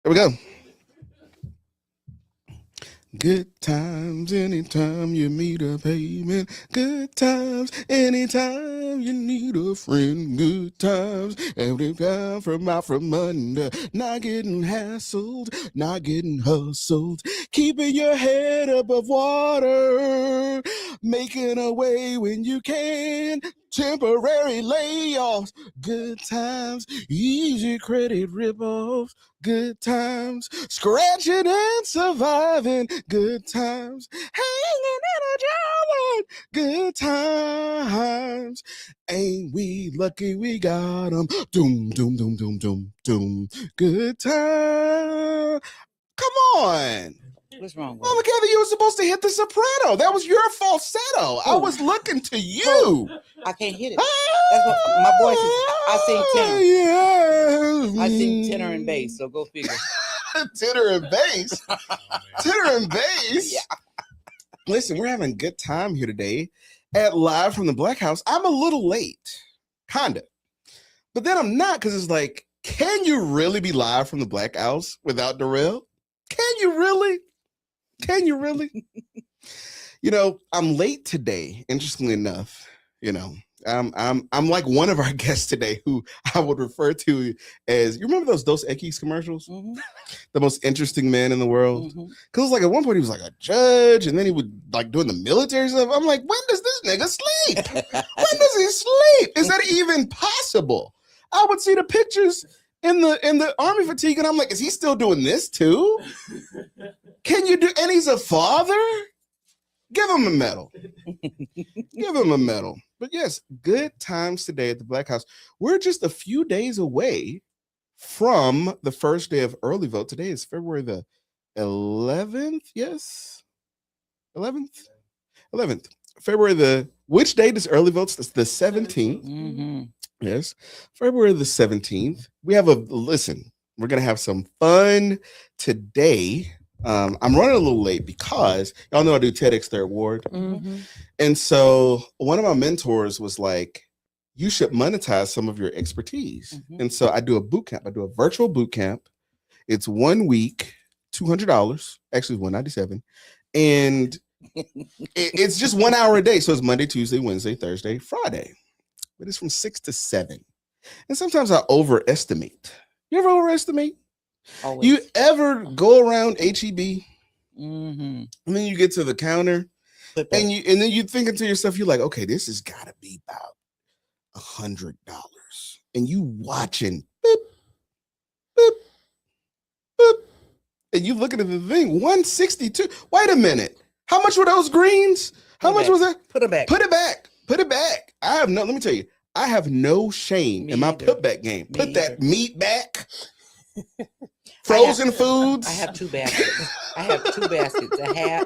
There we go. Good times anytime you meet a payment. Good times anytime you need a friend. Good times every time from out from under. Not getting hassled, not getting hustled. Keeping your head above water. Making a way when you can. Temporary layoffs. Good times, easy credit ripoffs. Good times, scratching and surviving. Good times, hanging in a job. Good times, ain't we lucky we got them? Doom, doom, doom, doom, doom, doom. Good time. Come on. What's wrong with Mama it? Kathy, you were supposed to hit the soprano. That was your falsetto. I was looking to you. I can't hit it. That's what my voice is. I sing tenor. Yeah. I sing tenor and bass, so go figure. Tenor and bass. Tenor and bass. Yeah. Listen, we're having a good time here today at Live from the Black House. I'm a little late, kinda. But then I'm not, because it's like, can you really be live from the Black House without Darrell? Can you really? Can you really? I'm late today, interestingly enough. I'm like one of our guests today who I would refer to as, you remember those Dos Equis commercials? Mm-hmm. The most interesting man in the world. Mm-hmm. Because like at one point he was like a judge, and then he would like doing the military stuff. I'm like, when does this nigga sleep? When does he sleep? Is that even possible? I would see the pictures in the army fatigue, and I'm like, is he still doing this too? Can you do? And he's a father. Give him a medal. Give him a medal. But yes, good times today at the Black House. We're just a few days away from the first day of early vote. Today is February the 11th. Yes, 11th. February which date is early votes? It's the 17th. Mm-hmm. Yes, February the 17th. We're gonna have some fun today. I'm running a little late because y'all know I do TEDx Third Ward. Mm-hmm. And so one of my mentors was like, you should monetize some of your expertise. Mm-hmm. And so I do a boot camp. I do a virtual boot camp. It's 1 week, $200, actually $197. And it's just 1 hour a day. So it's Monday, Tuesday, Wednesday, Thursday, Friday. But it's from 6 to 7. And sometimes I overestimate. You ever overestimate? Always. You ever go around HEB Mm-hmm. and then you get to the counter and then you thinking to yourself, you're like, okay, this has got to be about $100. And you watching, boop, boop, boop, and you looking at the thing, 162. Wait a minute. How much were those greens? How much was that? Put it back. Put it back. Put it back. Let me tell you, I have no shame in my putback game. Put that meat back. Frozen foods. I have two baskets. I have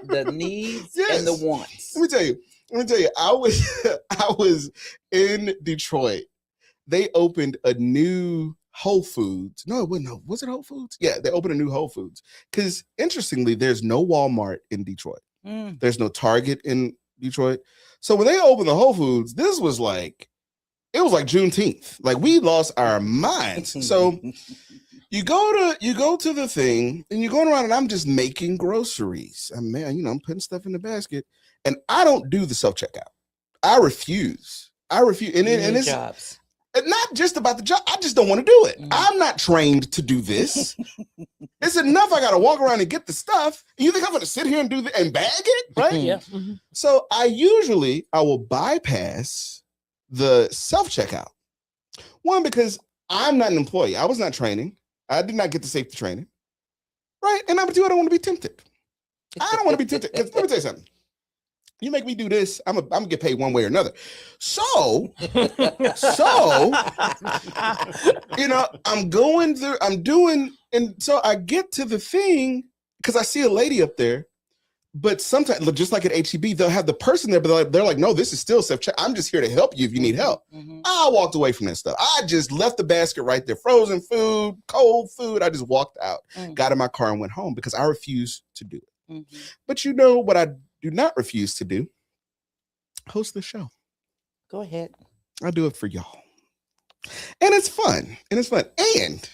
the needs and the wants. Let me tell you. I was in Detroit. They opened a new Whole Foods. No, it wasn't. Was it Whole Foods? Yeah, they opened a new Whole Foods. Because interestingly, there's no Walmart in Detroit. There's no Target in Detroit. So when they opened the Whole Foods, it was like Juneteenth. Like we lost our minds. So you go to the thing and you're going around and I'm just making groceries. I'm putting stuff in the basket and I don't do the self-checkout. I refuse. And it's jobs. Not just about the job. I just don't want to do it. I'm not trained to do this. It's enough. I got to walk around and get the stuff. You think I'm going to sit here and do and bag it? Right? Yeah. So I will bypass the self-checkout. One, because I'm not an employee. I was not training. I did not get the safety training. Right? And number two, I don't want to be tempted. I don't want to be tempted. Let me tell you something. You make me do this, I'm gonna get paid one way or another. So, I'm doing, and so I get to the thing because I see a lady up there, but sometimes, just like at HEB, they'll have the person there, but they're like, no, this is still self-check. I'm just here to help you if you need help. Mm-hmm. I walked away from that stuff. I just left the basket right there, frozen food, cold food. I just walked out, got in my car and went home because I refuse to do it. Mm-hmm. But you know what I do not refuse to do? Host the show. Go ahead. I do it for y'all. And it's fun. And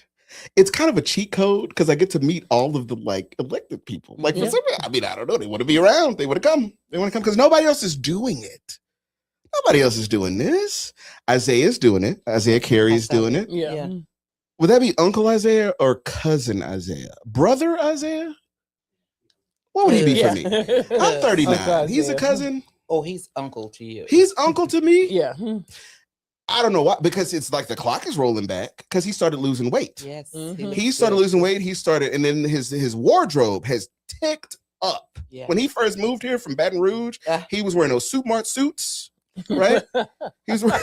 it's kind of a cheat code because I get to meet all of the like elected people. Like, for Yeah. some, I mean, I don't know. They want to be around. They want to come. They want to come because nobody else is doing it. Nobody else is doing this. Isaiah's doing it. Isaiah Carey is doing it. Yeah. Yeah. Would that be Uncle Isaiah or cousin Isaiah? Brother Isaiah? What would he be for me? I'm 39. Uncle He's a Isaiah. cousin. Oh, he's uncle to you. He's uncle to me. Yeah. I don't know why, because it's like the clock is rolling back because he started losing weight. Yes. Mhm. looks He started good. losing weight. He started, and then his wardrobe has ticked up. Yeah. When he first moved here from Baton Rouge, Ah. he was wearing those Suit Mart suits, right? He was wearing.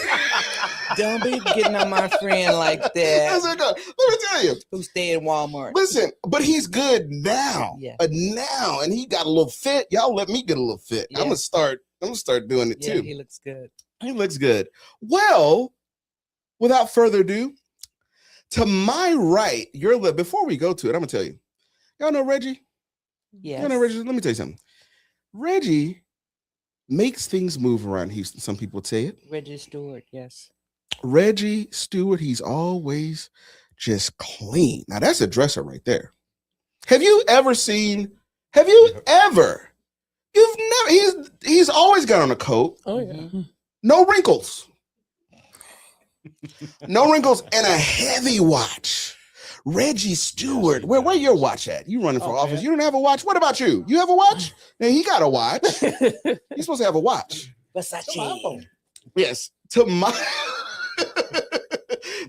Don't be getting on my friend like I that. was like, let me tell you. Who stay in Walmart? Listen, but he's good now. Yeah. Now, and he got a little fit. Y'all let me get a little fit. Yeah. I'm gonna start doing it Yeah, too. he looks good. He looks good. Well, without further ado, to my right, before we go to it, I'm gonna tell you. Y'all know Reggie? Yes. Y'all know Reggie? Let me tell you something. Reggie makes things move around Houston. Some people say it. Reggie Stewart. Yes. Reggie Stewart, he's always just clean. Now that's a dresser right there. Have you ever? You've never, he's always got on a coat, Oh yeah. Mhm. no wrinkles. No wrinkles, and a heavy watch. Reggie Stewart, where your watch at? You running for Oh, office? man. You don't have a watch. What about you? You have a watch? And he got a watch. He's supposed to have a watch. Versace. Yes. To my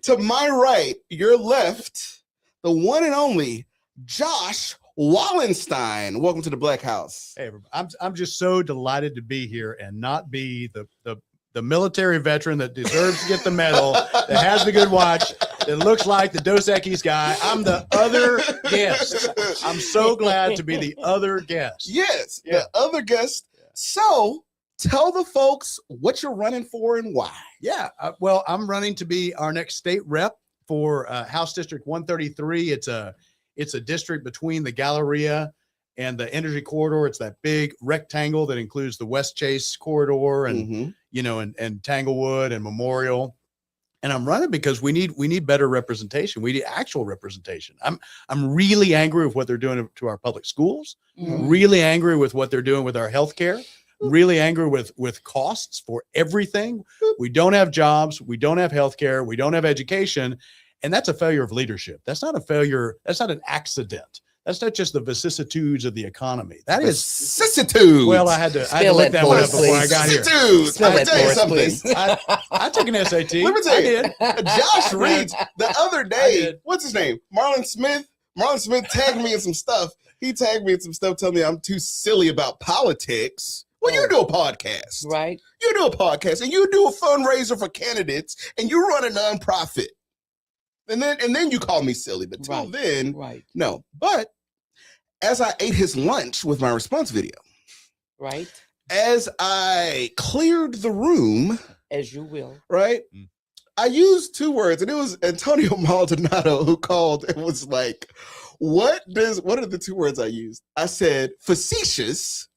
to my right, your left, the one and only Josh Wallenstein. Welcome to the Black House. Hey, I'm just so delighted to be here and not be the military veteran that deserves to get the medal, that has the good watch, that looks like the Dos Equis guy. I'm the other guest. I'm so glad to be the other guest. Yes, Yeah. the other guest. So tell the folks what you're running for and why. Yeah, well, I'm running to be our next state rep for House District 133. It's a district between the Galleria and the Energy Corridor. It's that big rectangle that includes the West Chase corridor and Mhm. and Tanglewood and Memorial. And I'm running because we need better representation. We need actual representation. I'm really angry with what they're doing to our public schools. Mhm. Really angry with what they're doing with our healthcare. Really angry with costs for everything. We don't have jobs. We don't have healthcare. We don't have education. And that's a failure of leadership. That's not a failure. That's not an accident. That's not just the vicissitudes of the economy. That is, Vicissitudes. well, I had to Spell look it that for one us, up before I please. got here. Vicissitudes. Spell Let me it tell you for us, something. please. I took an SAT. Let me tell I you. did. Josh reads the other day. did. What's his name? Marlon Smith. Marlon Smith tagged me in some stuff. He tagged me in some stuff telling me I'm too silly about politics. Well, you Oh. do a podcast. Right. You do a podcast and you do a fundraiser for candidates and you run a nonprofit. And then you call me silly. But till Right. then, Right. no. But as I ate his lunch with my response video, Right. as I cleared the room, As you will. right? Mm. I used two words, and it was Antonio Maldonado who called and was like, what are the two words I used? I said facetious,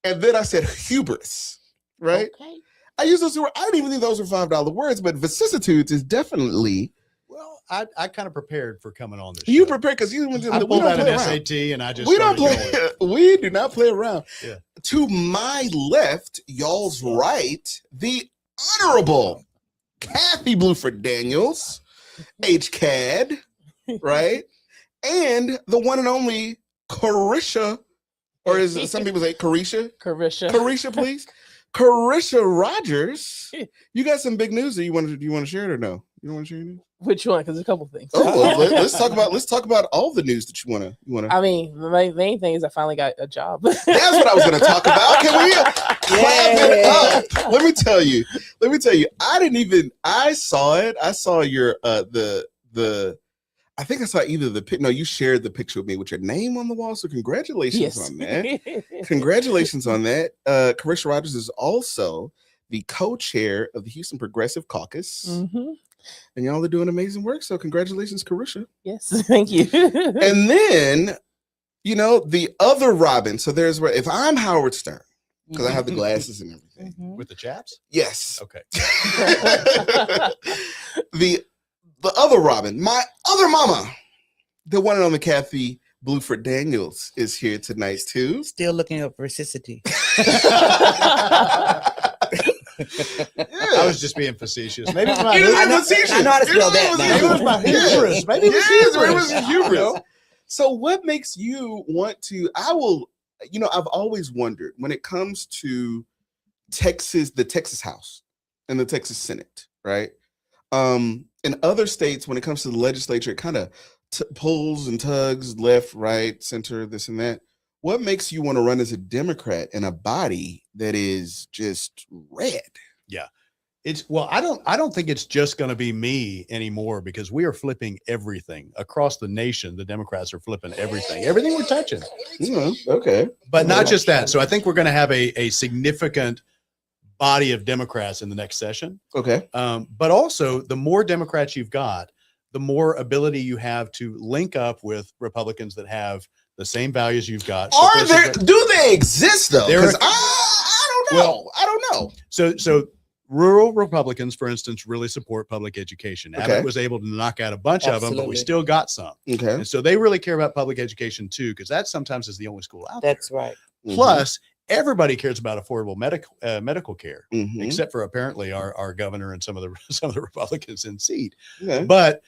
and then I said hubris, right? Okay. I used those two words. I didn't even think those were $5 words, but vicissitudes is definitely Well, I kind of prepared for coming on this. you show. prepare because we I don't pulled out play an around. SAT and I just We don't started play. going. We do not play around. Yeah. To my left, y'all's right, the honorable Kathy Bluford Daniels, HCAD, right? And the one and only Carisha, or is it some people say Carisha? Carisha. Carisha, please. Carisha Rogers. You got some big news that you want to share it or no? You don't want to share it? Which one? Because there's a couple things. Oh, well, let's talk about all the news that you want to. I mean, the main thing is I finally got a job. That's what I was going to talk about. Can we clap it up? Let me tell you. I saw it. I saw your I think I saw either the pic. No, you shared the picture with me with your name on the wall. So congratulations Yes. on that. Congratulations on that. Carisha Rogers is also the co-chair of the Houston Progressive Caucus, Mhm. and y'all are doing amazing work. So congratulations, Carisha. Yes, thank you. And then, the other Robin. So there's where if I'm Howard Stern, because I have the glasses and everything. Mhm. With the chaps? Yes. Okay. the other Robin, my other mama, the one and only Kathy Bluford Daniels is here tonight too. Still looking up reciprocity. I was just being facetious. Maybe it's my It is I know- facetious. I know how to It spell is that now. Maybe it was my facetious. hubris. Maybe it was Yes, hubris. it was I hubris. know. So what makes you want to, I've always wondered when it comes to Texas, the Texas House and the Texas Senate, right? In other states, when it comes to the legislature, it kind of pulls and tugs left, right, center, this and that. What makes you want to run as a Democrat in a body that is just red? I don't think it's just going to be me anymore, because we are flipping everything across the nation. The Democrats are flipping everything we're touching, Okay. but not just that. So I think we're going to have a significant body of Democrats in the next session. Okay. But also, the more Democrats you've got, the more ability you have to link up with Republicans that have the same values you've got. Are there? Do they exist though? There Because are- I don't know. Well- I don't know. So rural Republicans, for instance, really support public education. Okay. Abbott was able to knock out a bunch of them, but we Absolutely. still got some. Okay. And so they really care about public education too, because that sometimes is the only school out That's right. Mm-hmm. Plus, everybody cares about affordable medical care, Mhm. except for apparently our governor and some of the Republicans in seat. Okay. But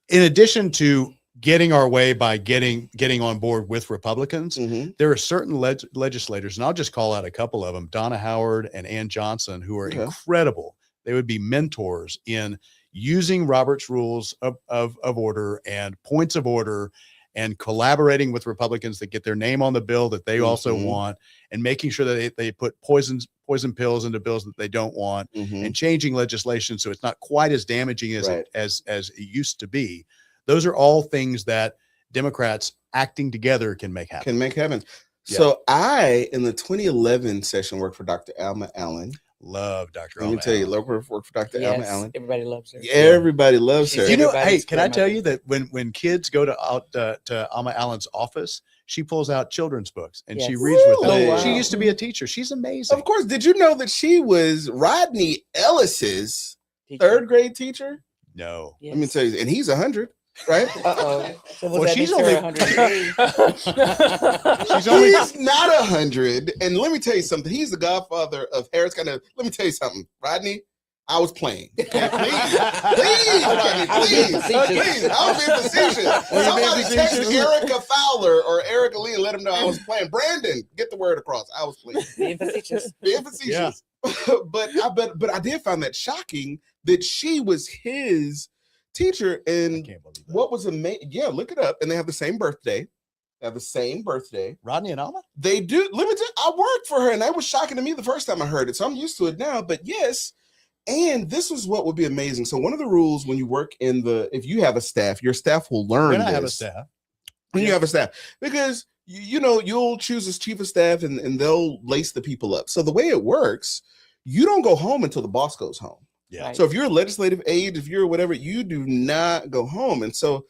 in addition to getting our way by getting on board with Republicans, Mhm. there are certain legislators, and I'll just call out a couple of them, Donna Howard and Ann Johnson, who are Okay. incredible. They would be mentors in using Robert's rules of order and points of order and collaborating with Republicans that get their name on the bill that they also Mhm. want, and making sure that they put poison pills into bills that they don't want, Mhm. and changing legislation so it's not quite as damaging as Right. as it used to be. Those are all things that Democrats acting together can make happen. Can make heaven. Yeah. So I, in the 2011 session, worked for Dr. Alma Allen. Love Dr. Let me Alma tell you, Allen. worked for Dr. Alma Yes, Allen. everybody loves her. Everybody loves She's her. You know, hey, everybody's can I tell grandmother. you that when kids go to Alma Allen's office, she pulls out children's books and she Yes. reads with them. Really? Oh, wow. She used to be a teacher. She's amazing. Of course, did you know that she was Rodney Ellis's Teacher. third grade teacher? No. Yes. Let me tell you, and he's 100, right? Uh-oh. So was Well, that she's next to her only- 103? She's only He's not 100. And let me tell you something. He's the godfather of Harris. Let me tell you something, Rodney. I was playing. Okay, please, Rodney, I was being please, facetious. please. I was being facetious. Were you being Somebody text facetious? Erica Fowler or Erica Lee and let them know I was playing. Brandon, get the word across. I was playing. Being facetious. Being facetious. but I did find that shocking that she was his teacher. I And can't believe that. what was amazing? Yeah, look it up. And they have the same birthday. They have the same birthday. Rodney and Alma? They do. Let me tell you, I worked for her, and that was shocking to me the first time I heard it. So I'm used to it now. But yes, and this is what would be amazing. So one of the rules when you work if you have a staff, your staff will learn. When I have a this. staff. When you have a staff, because you'll choose as chief of staff, and they'll lace the people up. So the way it works, you don't go home until the boss goes home. Yeah. Right. So if you're a legislative aide, if you're whatever, you do not go home. And so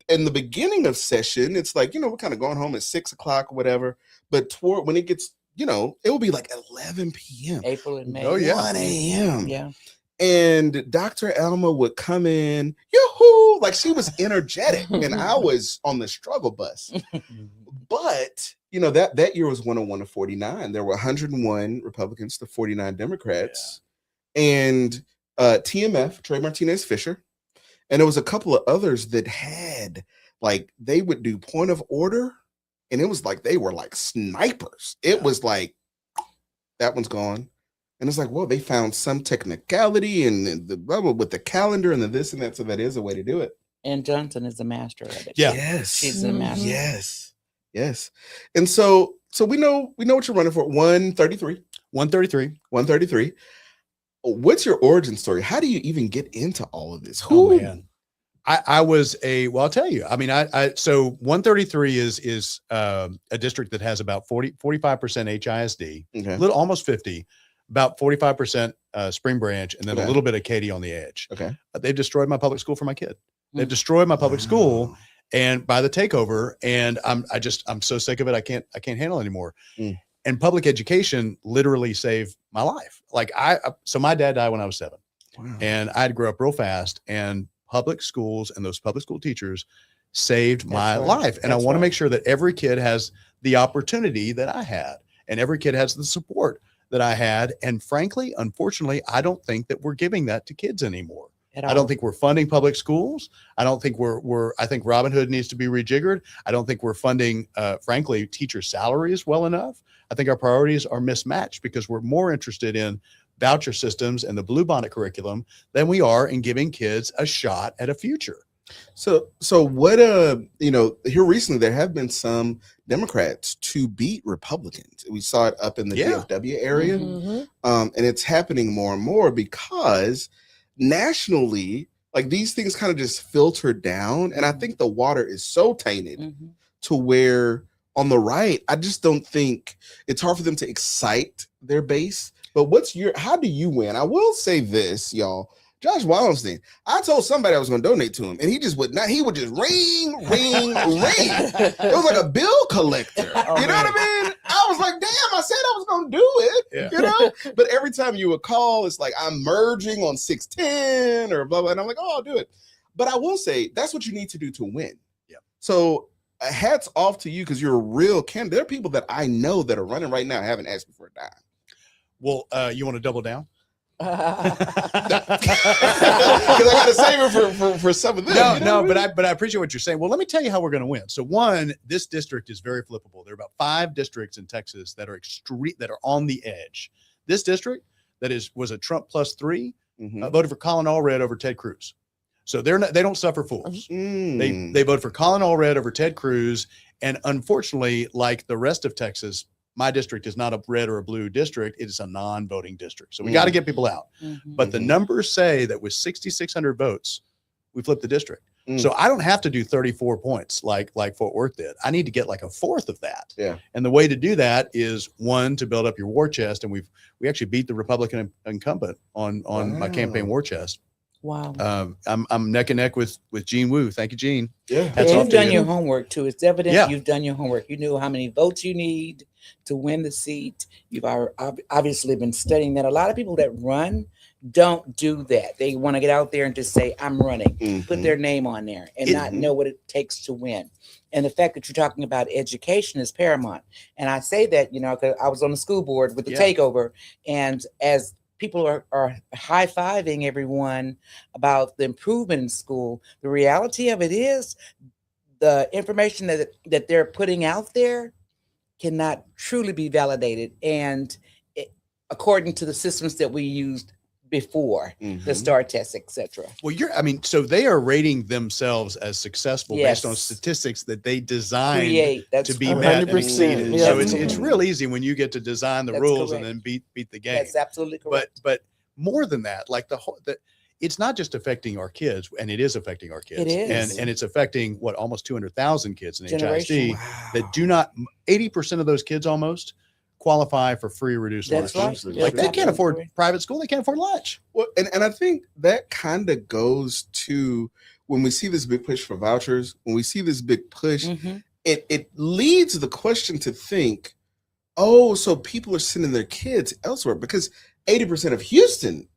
in the beginning of session, it's like, we're kind of going home at 6 o'clock or whatever. But when it gets, it will be like 11 p.m. April and May. Oh, yeah. 1 a.m. Yeah. And Dr. Alma would come in, yoo-hoo, like she was energetic. And I was on the struggle bus. But, that year was 101 to 49. There were 101 Republicans to 49 Democrats. And TMF, Trey Martinez Fisher, and there was a couple of others that had, like, they would do point of order, and it was like they were like snipers. It was like, that one's gone. And it's like, well, they found some technicality and the blah, blah, with the calendar and the this and that. So that is a way to do it. And Johnson is the master of it. Yeah. Yes. She's the master. Yes. Yes. And so we know what you're running for. 133. 133. 133. What's your origin story? How do you even get into all of this? Oh man. I was I'll tell you. I mean, so 133 is a district that has about 45% HISD, Okay. almost 50, about 45% Spring Branch, and then Okay. a little bit of Katy on the edge. Okay. They've destroyed my public school for my kid. They've Mm. destroyed my public school, Wow. and by the takeover, and I'm so sick of it. I can't handle it anymore. Mm. And public education literally saved my life. Like so my dad died when I was 7. Wow. And I had to grow up real fast, and public schools and those public school teachers saved my right. life. And That's I want to right. make sure that every kid has the opportunity that I had, and every kid has the support that I had. And frankly, unfortunately, I don't think that we're giving that to kids anymore. I don't think we're funding public schools. I don't think I think Robin Hood needs to be rejiggered. I don't think we're funding, frankly, teacher salaries well enough. I think our priorities are mismatched because we're more interested in voucher systems and the Bluebonnet curriculum than we are in giving kids a shot at a future. So what, here recently, there have been some Democrats to beat Republicans. We saw it up in the Yeah. DFW area. Mhm. And it's happening more and more because nationally, like these things kind of just filter down. And I think the water is so tainted Mhm. to where on the right, I just don't think it's hard for them to excite their base. But how do you win? I will say this, y'all. Josh Wallenstein, I told somebody I was going to donate to him, and he just would not. He would just ring. It was like a bill collector. Oh, You know what I mean? I was like, damn, I said I was going to do it. Yeah. You know? But every time you would call, it's like, I'm merging on 610 or blah, blah. And I'm like, oh, I'll do it. But I will say, that's what you need to do to win. Yeah. So hats off to you because you're a real candidate. There are people that I know that are running right now haven't asked me for a dime. Well, you want to double down? Because I got to save it for some of them. No, you know no, what I mean? but I appreciate what you're saying. Well, let me tell you how we're going to win. So one, this district is very flippable. There are about 5 districts in Texas that are that are on the edge. This district was a Trump +3 Mhm. voted for Colin Allred over Ted Cruz. So they don't suffer fools. Mm. They voted for Colin Allred over Ted Cruz, and unfortunately, like the rest of Texas, my district is not a red or a blue district. It is a non-voting district. So we got to get people out. Mhm. But the Mhm. numbers say that with 6,600 votes, we flipped the district. Mm. So I don't have to do 34 points like Fort Worth did. I need to get like a fourth of that. Yeah. And the way to do that is, one, to build up your war chest. And we actually beat the Republican incumbent on my campaign Wow. war chest. Wow. I'm neck and neck with Gene Wu. Thank you, Gene. Yeah. Hats Yeah, off you've to done you. your homework too. It's evident Yeah. you've done your homework. You knew how many votes you need to win the seat. You've obviously been studying that. A lot of people that run don't do that. They want to get out there and just say, I'm running, put Mhm. their name on there and not know what it takes to win. And the fact that you're talking about education is paramount. And I say that, because I was on the school board with the Yeah. takeover. And as people are high-fiving everyone about the improvement in school, the reality of it is the information that they're putting out there cannot truly be validated. And according to the systems that we used before, the Mhm. STAR tests, etc. Well, so they are rating themselves as successful based on Yes. statistics that they designed Create. That's to be correct. met and 100%. exceeded. Yeah, So that's it's correct. real easy when you get to design the That's rules correct. and then beat the game. That's absolutely correct. But more than that, like it's not just affecting our kids, and it is affecting our kids. It is. And it's affecting almost 200,000 kids in Generation. HISD that do not, 80% of those kids almost qualify for free or reduced That's lunch. right. Yeah, Like they That's can't afford absolutely private school, they can't afford lunch. Well, and I think that kind of goes to when we see this big push for vouchers, when we see this big push, correct. Mhm. it leads the question to think, oh, so people are sending their kids elsewhere because 80% of Houston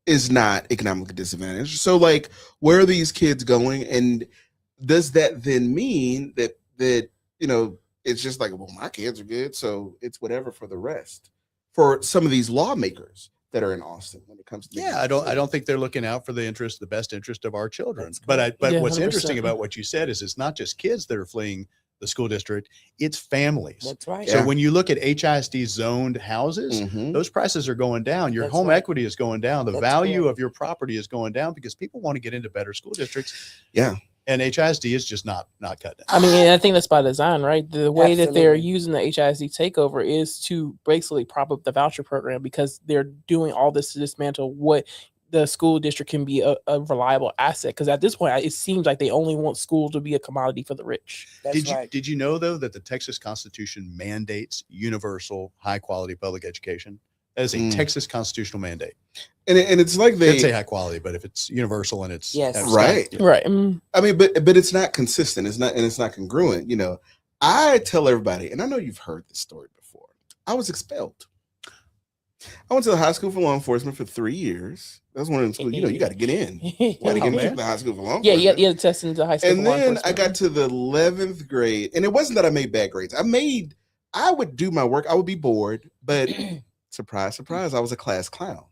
is not economically disadvantaged. So like, where are these kids going? And does that then mean that it's just like, well, my kids are good, so it's whatever for the rest. For some of these lawmakers that are in Austin when it comes to Yeah, I don't think they're looking out for the best interest of our children. That's But correct. but Yeah, what's 100%. interesting about what you said is it's not just kids that are fleeing the school district, it's families. That's right. So Yeah. when you look at HISD zoned houses, Mhm. those prices are going down. Your That's home right. equity is going down. The That's value correct. of your property is going down because people want to get into better school districts. Yeah. And HISD is just not cutting it. I mean, and I think that's by design, right? The way that they're Absolutely. using the HISD takeover is to basically prop up the voucher program because they're doing all this to dismantle what the school district can be a reliable asset. Because at this point, it seems like they only want school to be a commodity for the rich. That's right. Did you know though that the Texas Constitution mandates universal high quality public education? That is a Texas constitutional mandate. And it's like They they didn't say high quality, but if it's universal and it's Yes. Right. Right. I mean, but it's not consistent. It's not congruent. I tell everybody, and I know you've heard this story before. I was expelled. I went to the high school for law enforcement for 3 years, That's one of them schools. You got to get in. You got to get into the high school for law Yeah, enforcement. you had to test into high school. And for law then I enforcement. got to the 11th grade, and it wasn't that I made bad grades. I would do my work. I would be bored, but surprise, surprise, I was a class clown.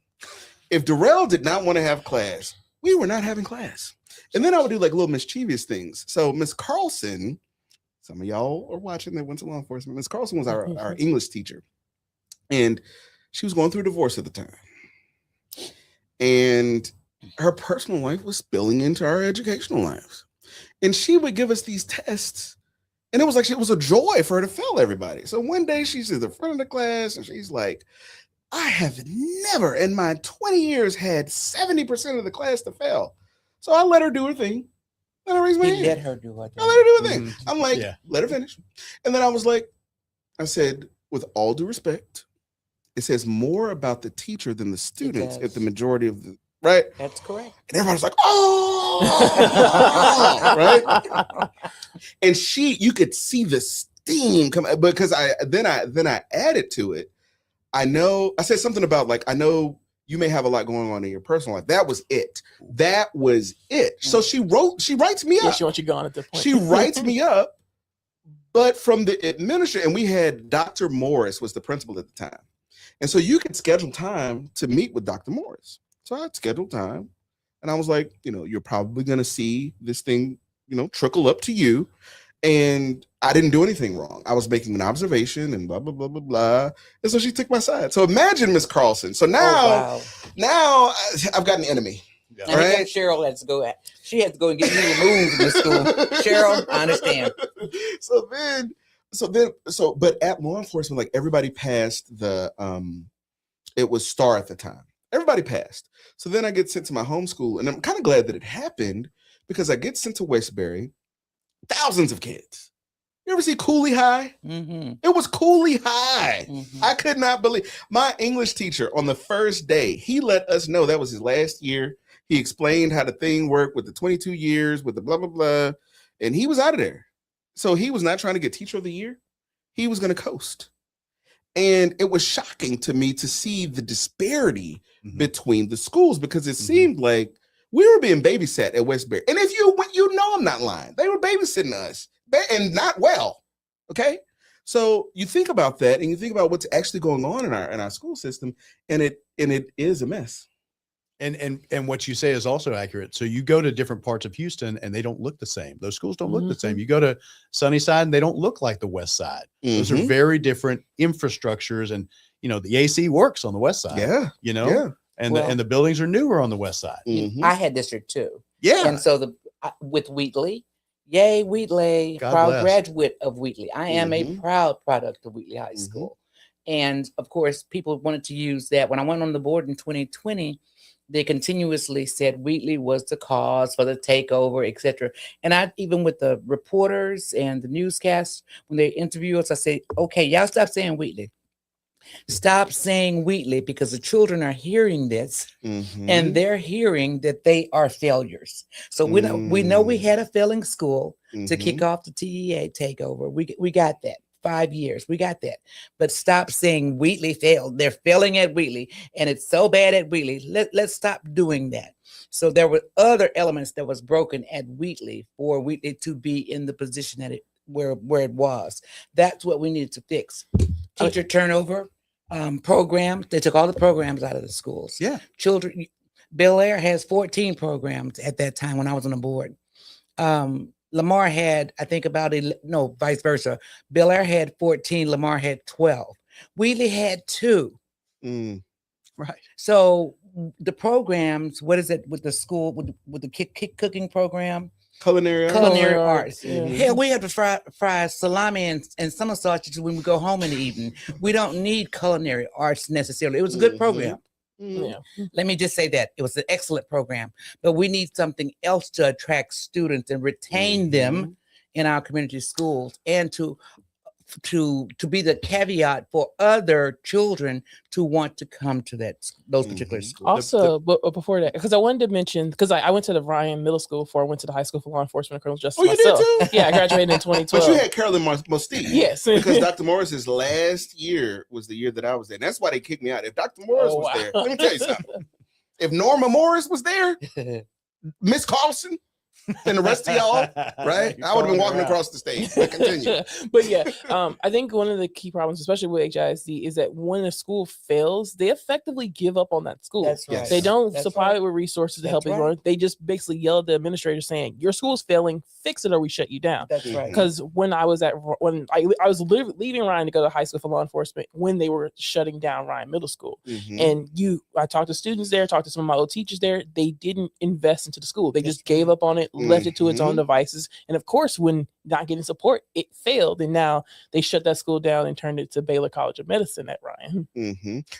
If Darrell did not want to have class, we were not having class. And then I would do like little mischievous things. So Miss Carlson, some of y'all are watching that went to law enforcement. Miss Carlson was our English teacher, and she was going through divorce at the time. And her personal life was spilling into our educational lives. And she would give us these tests. And it was a joy for her to fail everybody. So one day she's in the front of the class and she's like, I have never in my 20 years had 70% of the class to fail. So I let her do her thing. Then I raised my hand. Let her do her thing. I let her do her thing. Mhm. I'm like, Yeah. let her finish. And then I said, with all due respect, it says more about the teacher than the students if does. the majority of the, right? That's correct. And everybody's like, oh, right? And you could see the steam come because I added to it. I said something about like, I know you may have a lot going on in your personal life. That was it. So she writes me Yeah, up. she wants you gone at the point. She writes me up, but from the administrator, and we had Dr. Morris was the principal at the time. And so you could schedule time to meet with Dr. Morris. So I scheduled time and I was like, you're probably going to see this thing, trickle up to you. And I didn't do anything wrong. I was making an observation and blah, blah, blah, blah, blah. And so she took my side. So imagine Miss Carlson. So now I've got an enemy. Yeah. And I think Cheryl has to go. She has to go and get me removed from the school. Cheryl, I understand. But at law enforcement, like everybody passed it was STAR at the time. Everybody passed. So then I get sent to my home school, and I'm kind of glad that it happened because I get sent to Westbury, thousands of kids. You ever see Cooley High? Mm-hmm. It was Cooley High. Mm-hmm. I could not believe my English teacher on the first day, he let us know that was his last year. He explained how the thing worked with the 22 years, with the blah, blah, blah. And he was out of there. So he was not trying to get teacher of the year. He was going to coast. And it was shocking to me to see the disparity between the schools because it seemed like we were being babysat at Westbury. And if I'm not lying, they were babysitting us and not well. Okay. So you think about that and you think about what's actually going on in our school system, and it is a mess. And what you say is also accurate. So you go to different parts of Houston and they don't look the same. Those schools don't look the same. You go to Sunnyside and they don't look like the West Side. Those are very different infrastructures. And, the AC works on the West Side. Yeah. And the buildings are newer on the West Side. Mhm. I had District 2. Yeah. And so with Wheatley, yay, Wheatley, God proud bless. graduate of Wheatley. I am a Mhm. proud product of Wheatley High School. And of course, people wanted to use that. When I went on the board in 2020, they continuously said Wheatley was the cause for the takeover, etc. And I, even with the reporters and the newscasts, when they interview us, I say, okay, y'all stop saying Wheatley. Stop saying Wheatley, because the children are hearing this and they're hearing that they are failures. So we know we had a failing school to kick off the TEA takeover. We got that. 5 years. We got that. But stop saying Wheatley failed. They're failing at Wheatley and it's so bad at Wheatley. Let's stop doing that. So there were other elements that was broken at Wheatley for Wheatley to be in the position that where it was. That's what we needed to fix. Teacher turnover programs. They took all the programs out of the schools. Yeah. Children. Bel Air has 14 programs at that time when I was on the board. Lamar had, I think vice versa. Bel Air had 14, Lamar had 12. Wheatley had 2. Right. So the programs, what is it with the school, with the kick cooking program? Culinary Arts. Hell, we have to fry salami and summer sausages when we go home in the evening. We don't need culinary arts necessarily. It was a good program. Yeah. Let me just say that it was an excellent program, but we need something else to attract students and retain them in our community schools, and to be the caveat for other children to want to come to those particular schools. Also, but before that, because I wanted to mention, because I went to the Ryan Middle School before I went to the High School for Law Enforcement and Criminal Justice myself. You did too? Yeah, I graduated in 2012. But you had Carolyn Mostee. Yes. Because Dr. Morris's last year was the year that I was there. And that's why they kicked me out. If Dr. Morris was there, let me tell you something. If Norma Morris was there, Miss Carlson, and the rest of y'all, right? I would have been walking across the stage. But continue. But yeah, I think one of the key problems, especially with HISD, is that when a school fails, they effectively give up on that school. That's right. Yes. They don't That's supply right. it with resources to That's help it right. run. They just basically yell at the administrator saying, "Your school's failing. Fix it, or we shut you down." That's right. Because when I was leaving Ryan to go to high school for law enforcement when they were shutting down Ryan Middle School, Mhm. and I talked to students there, talked to some of my old teachers there. They didn't invest into the school. They just gave up on it, left it to its own devices. And of course, when not getting support, it failed. And now they shut that school down and turned it to Baylor College of Medicine at Ryan.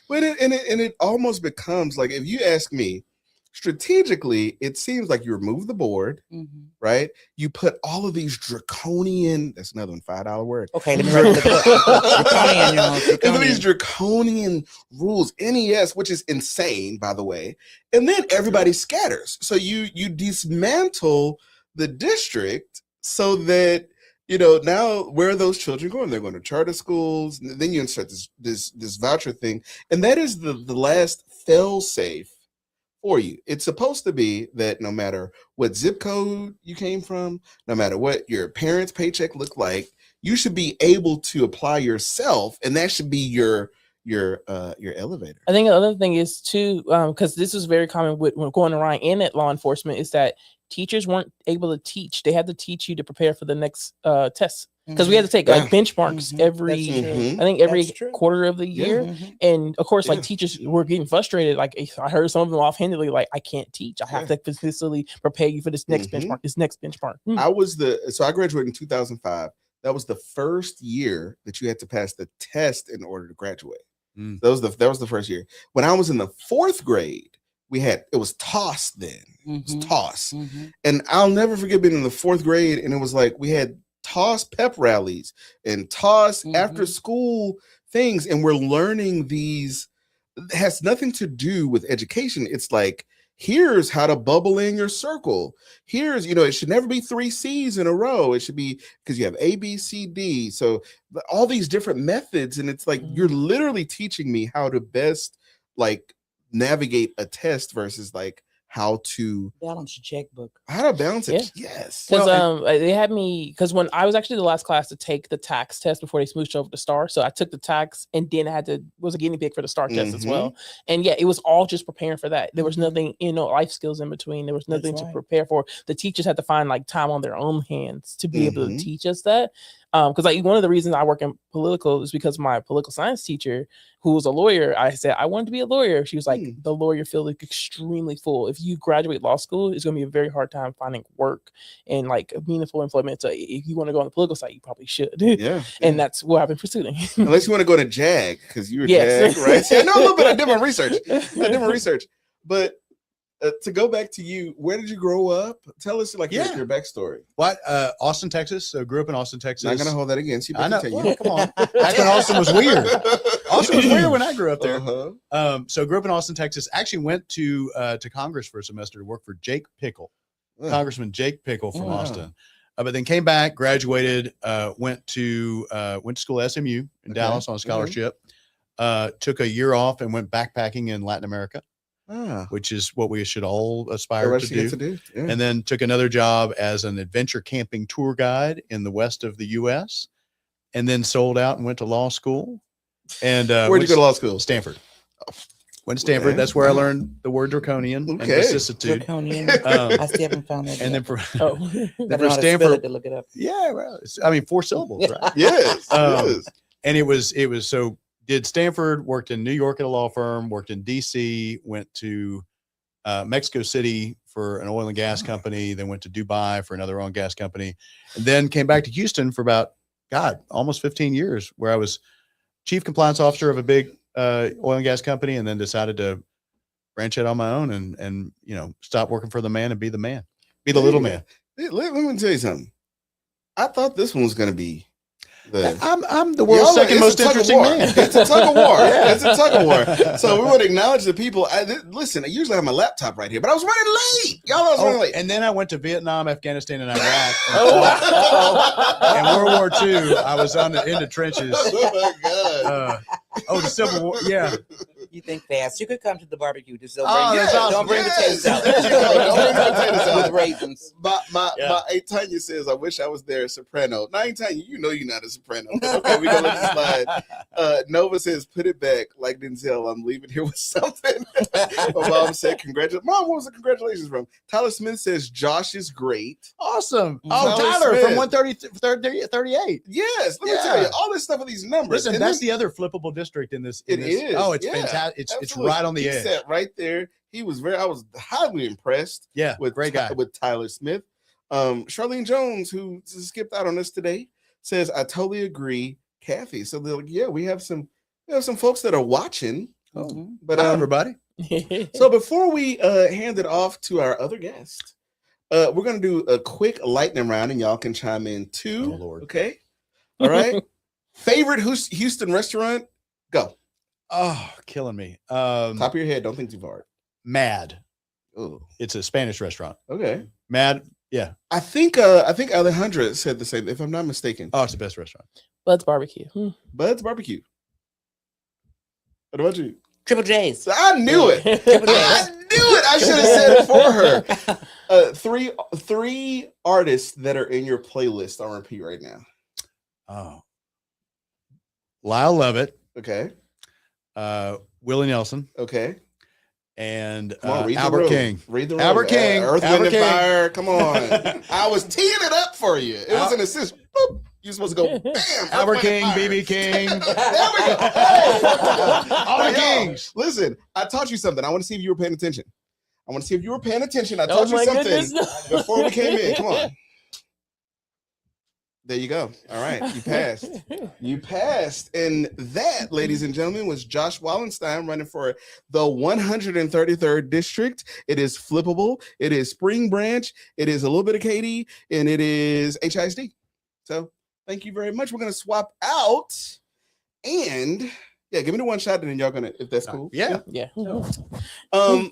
But it almost becomes like, if you ask me, strategically, it seems like you remove the board, Mhm. right? You put all of these draconian, that's another one, $5 word. Okay, let me write it down. Draconian, y'all, Look at these draconian. draconian rules, NES, which is insane, by the way. And then everybody scatters. So you dismantle the district so that, now where are those children going? They're going to charter schools. And then you insert this voucher thing. And that is the last fail safe for you. It's supposed to be that no matter what zip code you came from, no matter what your parents' paycheck looked like, you should be able to apply yourself, and that should be your elevator. I think another thing is too, because this is very common with when going to Ryan and at law enforcement, is that teachers weren't able to teach. They had to teach you to prepare for the next test, because we had to take like benchmarks every, Mhm. I think every That's true. quarter of the year. Mhm. And of course, Yeah. like teachers were getting frustrated. Like I heard some of them offhandedly, like, I can't teach. I have Yeah. to consistently prepare you for this next Mhm. benchmark, this next benchmark. I graduated in 2005. That was the first year that you had to pass the test in order to graduate. Mm. That was the first year. When I was in the 4th grade, it was TOS then. It was Mhm. TOS. Mhm. And I'll never forget being in the 4th grade, and it was like we had TOS pep rallies and TOS after school things, and we're learning these. It has nothing to do with education. It's like, here's how to bubble in your circle. Here's, it should never be 3 C's in a row. It should be, because you have A, B, C, D. So all these different methods, and it's like you're literally teaching me how to best like navigate a test versus like how to Balance your checkbook. balance it. Yeah. Yes. Because they had me, because when I was actually the last class to take the tax test before they smooshed over the STAR, so I took the tax and then I was a guinea pig for the STAR test as well. And yeah, it was all just preparing for that. There was nothing, life skills in between. There was nothing to prepare for. The teachers had to find like time on their own hands to be able to teach us that. Because like one of the reasons I work in political is because my political science teacher, who was a lawyer, I said I wanted to be a lawyer. She was like, the lawyer field is extremely full. If you graduate law school, it's going to be a very hard time finding work and like meaningful employment. So if you want to go on the political side, you probably should. Yeah. And that's what I've been pursuing. Unless you want to go to JAG, because you were Yes. JAG, right? See, I know a little bit of different research. But to go back to you, where did you grow up? Tell us like your backstory. What? Austin, Texas. So grew up in Austin, Texas. Not gonna hold that against you. But I know. continue. Well, come on. Back when Austin was weird. Austin was weird when I grew up there. Uh-huh. So grew up in Austin, Texas. Actually went to Congress for a semester to work for Jake Pickle, Congressman Jake Pickle from Austin. But then came back, graduated, went to school at SMU in Dallas on a scholarship. Took a year off and went backpacking in Latin America, which is what we should all aspire to do. Yeah. And then took another job as an adventure camping tour guide in the west of the U.S. And then sold out and went to law school. And where'd you go to law school? Stanford. Went to Stanford. Okay. That's where I learned the word draconian and vicissitude. Draconian. I still haven't found that. And yet. then for I know how to spell Stanford, it to look it up. yeah, well, 4 syllables, right? Yes. Yes. And it was so did Stanford, worked in New York at a law firm, worked in DC, went to Mexico City for an oil and gas company, then went to Dubai for another oil and gas company, and then came back to Houston for about, almost 15 years, where I was chief compliance officer of a big oil and gas company, and then decided to branch out on my own and stop working for the man and be the little man. Let me tell you something. I thought this one was going to be I'm the world's second most interesting man. It's a tug of war. It's a tug of war. So we want to acknowledge the people. Listen, I usually have my laptop right here, but I was running late. I was running late. And then I went to Vietnam, Afghanistan, and Iraq. Oh, In World War II, I was in the trenches. oh my God. The Civil War. Yeah. You think fast. You could come to the barbecue. Just don't Oh, bring, that's awesome. don't bring potato Yes, salad. there you go. Don't bring potato salad. With raisins. My Aunt Tanya says, I wish I was there, soprano. Now, Aunt Tanya, you know you're not a soprano. But okay, we're going to let this slide. Nova says, put it back like Denzel. I'm leaving here with something. My mom said, congratulations. Mom, what was the congratulations from? Tyler Smith says, Josh is great. Awesome. Oh, Tyler Tyler Smith. from 130, 38. Yes, let me Yeah. tell you, all this stuff with these numbers. Listen, And that's this- the other flippable district in this. It is. Oh, it's Yeah, fantastic. It's absolutely. right on the He edge. sat right there. I was highly impressed Yeah, with great guy. with Tyler Smith. Charlene Jones, who skipped out on us today, says, I totally agree, Kathy. So they're like, yeah, we have some folks that are watching. Mhm. But Hi, everybody. so before we hand it off to our other guest, we're gonna do a quick lightning round, and y'all can chime in too. Oh, Lord. Okay. All right. Favorite Houston restaurant? Go. Oh, killing me. Top of your head. Don't think too hard. Mad. Oh, It's a Spanish restaurant. okay. Mad. Yeah. I think Alejandra said the same, if I'm not mistaken. Oh, it's the best restaurant. Bud's Barbecue. Bud's Barbecue. What about you? Triple J's. I knew it. Triple I J's. knew it. I should have said it for her. Three artists that are in your playlist on repeat right now. Oh. Lyle Lovett, Okay. Willie Nelson, Okay. and Come on, read the Albert room. King. Read the room. Albert King. Earth, Albert Wind, King. and Fire. Come on. I was teeing it up for you. It was an assist. Boop. You're supposed to go bam. Earth, Albert Wind, King, and Fire. BB King. There we go. Hey. All the Hey, y'all, kings. Listen, I taught you something. I want to see if you were paying attention. I want to see if you were paying attention. I Oh taught you my something goodness. before we came in. Come on. There you go. All right. You passed. You passed. And that, ladies and gentlemen, was Josh Wallenstein running for the 133rd district. It is flippable. It is Spring Branch. It is a little bit of Katy, and it is HISD. So thank you very much. We're going to swap out. And yeah, give me the one shot, and then y'all going to, if that's cool. Yeah. Yeah.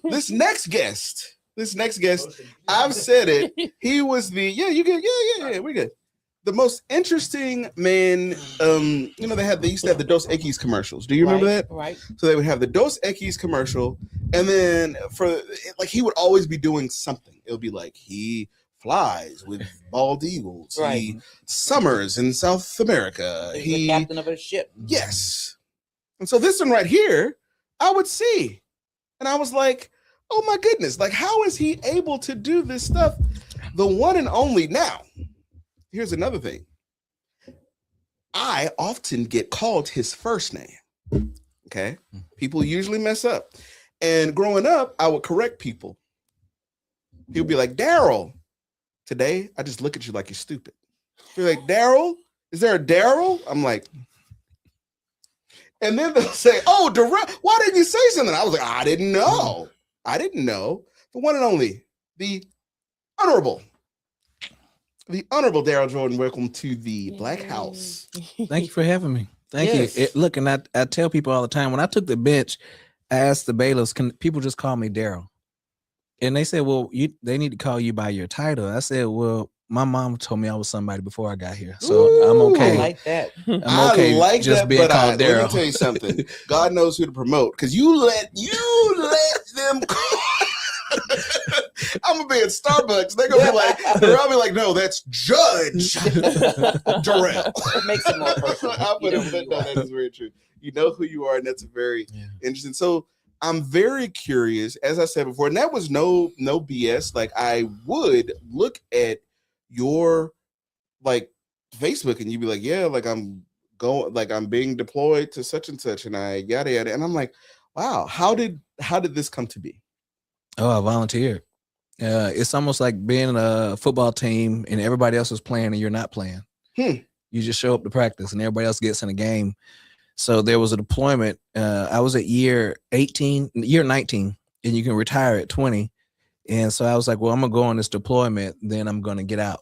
This next guest, I've said it. He was the, yeah, you good. Yeah, we're good. The most interesting man, they used to have the Dos Equis commercials. Do you remember that? Right. So they would have the Dos Equis commercial, and then he would always be doing something. It would be like he flies with bald eagles. Right. He summers in South America. He's the captain of a ship. Yes. And so this one right here, I would see. And I was like, oh my goodness, like how is he able to do this stuff? The one and only. Now, here's another thing. I often get called his first name. Okay. People usually mess up. And growing up, I would correct people. He'll be like, Daryl. Today, I just look at you like you're stupid. You're like, Daryl? Is there a Daryl? I'm like, and then they'll say, oh, Darrell, why didn't you say something? I was like, I didn't know. The one and only, the honorable Daryl Jordan. Welcome to the Black House. Thank you for having me. Thank Yes. you. Look, and I tell people all the time, when I took the bench, I asked the bailiffs, can people just call me Daryl? And they said, well, they need to call you by your title. I said, well, my mom told me I was somebody before I got here. So I'm Ooh. okay. I like that. I'm okay I like just that, being but called let me Daryl. tell you something. God knows who to promote because you let them call. I'm gonna be at Starbucks. They're gonna be like, I'll be like, no, that's Judge Darrell. It makes it more personal. I'll put You know it, who but you no, are. that is very true. You know who you are, and that's very Yeah. interesting. So I'm very curious, as I said before, and that was no BS. Like I would look at your like Facebook, and you'd be like, yeah, like I'm being deployed to such and such, and I yada yada, and I'm like, wow, how did this come to be? Oh, I volunteered. It's almost like being a football team and everybody else is playing and you're not playing. You just show up to practice and everybody else gets in a game. So there was a deployment. I was at year 19, and you can retire at 20. And so I was like, well, I'm going to go on this deployment, then I'm going to get out.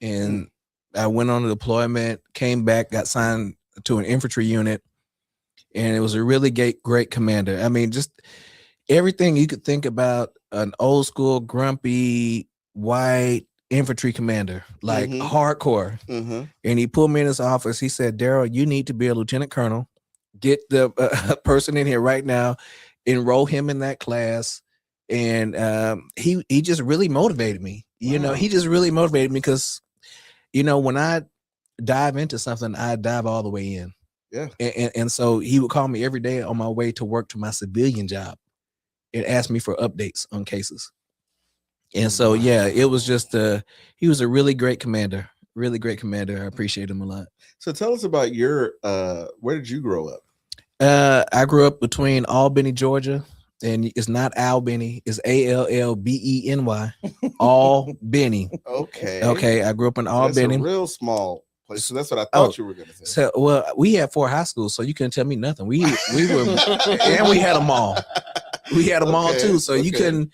And I went on the deployment, came back, got signed to an infantry unit, and it was a really great commander. I mean, just everything you could think about an old school, grumpy, white infantry commander, like Mhm. hardcore. Mm-hmm. And he pulled me in his office. He said, Daryl, you need to be a lieutenant colonel, get the person in here right now, enroll him in that class, and he just really motivated me. You know, Wow. he just really motivated me because, you know, when I dive into something, I dive all the way in. Yeah. And so he would call me every day on my way to work to my civilian job and ask me for updates on cases. And so, yeah, it was just he was a really great commander. Really great commander. I appreciate him a lot. So tell us about your where did you grow up? I grew up between Albany, Georgia, and it's not Albany, it's Allbeny. Albany. Okay. Okay, I grew up in So that's Albany. a real small place. So that's what I Oh, thought you were gonna say. So, well, we had 4 high schools, so you couldn't tell me nothing. We were, and we had a mall. We had a mall Okay, too, so you okay.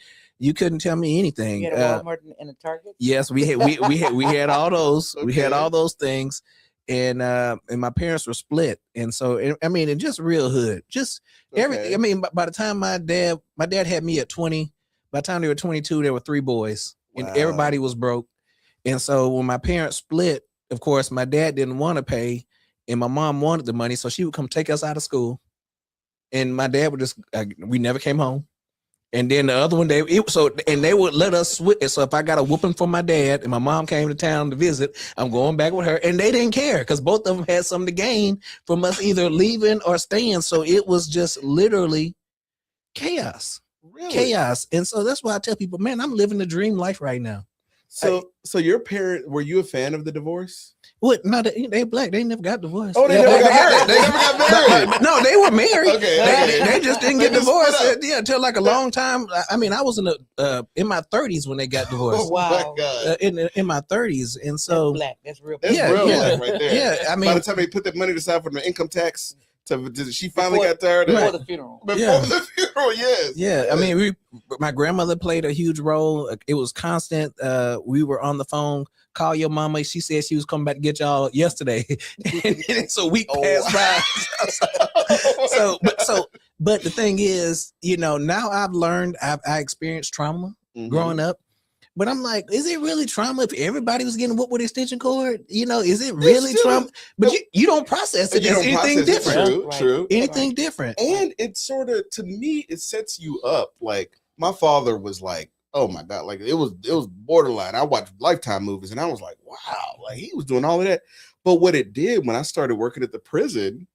couldn't tell me anything. You had a Walmart and a Target. Yes, we had all those. We had Okay. all those things, and my parents were split, and so I mean, and just real hood, just everything. Okay. I mean, by the time my dad had me at 20. By the time they were 22, there were 3 boys, and Wow. everybody was broke. And so when my parents split, of course, my dad didn't want to pay, and my mom wanted the money, so she would come take us out of school, and my dad would just we never came home. And then the other one, they would let us switch. So if I got a whooping from my dad and my mom came to town to visit, I'm going back with her. And they didn't care because both of them had something to gain from us either leaving or staying. So it was just literally chaos. Really? Chaos. And so that's why I tell people, man, I'm living the dream life right now. So your parent, were you a fan of the divorce? What? No, they black. They never got divorced. Oh, they never got married. They never got married. But no, they were married. Okay. They just didn't They get just divorced. split up. Yeah, until like a long time. I mean, I was in my 30s when they got divorced. Oh Wow. my God. In my 30s, and That's so black. That's real. That's Yeah, real yeah. life right there. yeah, I By mean, the time they put that money aside for the income tax, she finally Before- got tired of Before it. the funeral. Before Yeah. the funeral, yes. yeah, I mean, my grandmother played a huge role. It was constant. We were on the phone. Call your mama. She said she was coming back to get y'all yesterday, and so we Oh, passed by. But the thing is, you know, now I've learned. I experienced trauma Mhm. growing up. But I'm like, is it really trauma if everybody was getting whooped with extension cord? You know, is it really still- trauma? But you don't process it You as don't anything process it. different. True, Right. true. Anything different. And it sort of, to me, it sets you up. Like my father was like, oh my God, like it was borderline. I watched Lifetime movies and I was like, wow, like he was doing all of that. But what it did when I started working at the prison,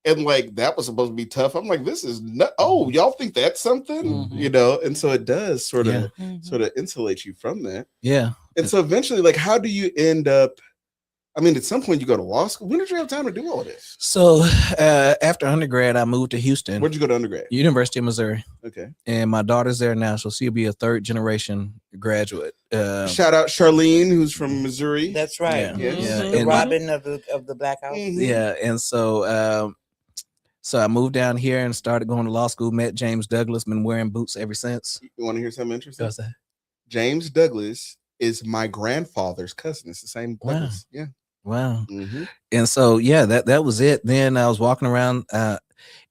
and like that was supposed to be tough, I'm like, this is not, oh, y'all think that's something, Mhm. you know? And so it does sort of Yeah. insulate you from that. Yeah. And so eventually, like, how do you end up? I mean, at some point you go to law school. When did you have time to do all this? So after undergrad, I moved to Houston, Where'd you go to undergrad? University of Missouri, Okay. and my daughter's there now, so she'll be a 3rd generation graduate. Shout out Charlene, who's from Missouri. That's right. Yeah, Yes. yeah, The and Robin of the Black House. Mhm. yeah, and so so I moved down here and started going to law school. Met James Douglas, been wearing boots ever since. You want to hear something interesting? What's that? James Douglas is my grandfather's cousin. It's the same Wow. Douglas. Yeah. Wow. Mhm. And so yeah, that was it. Then I was walking around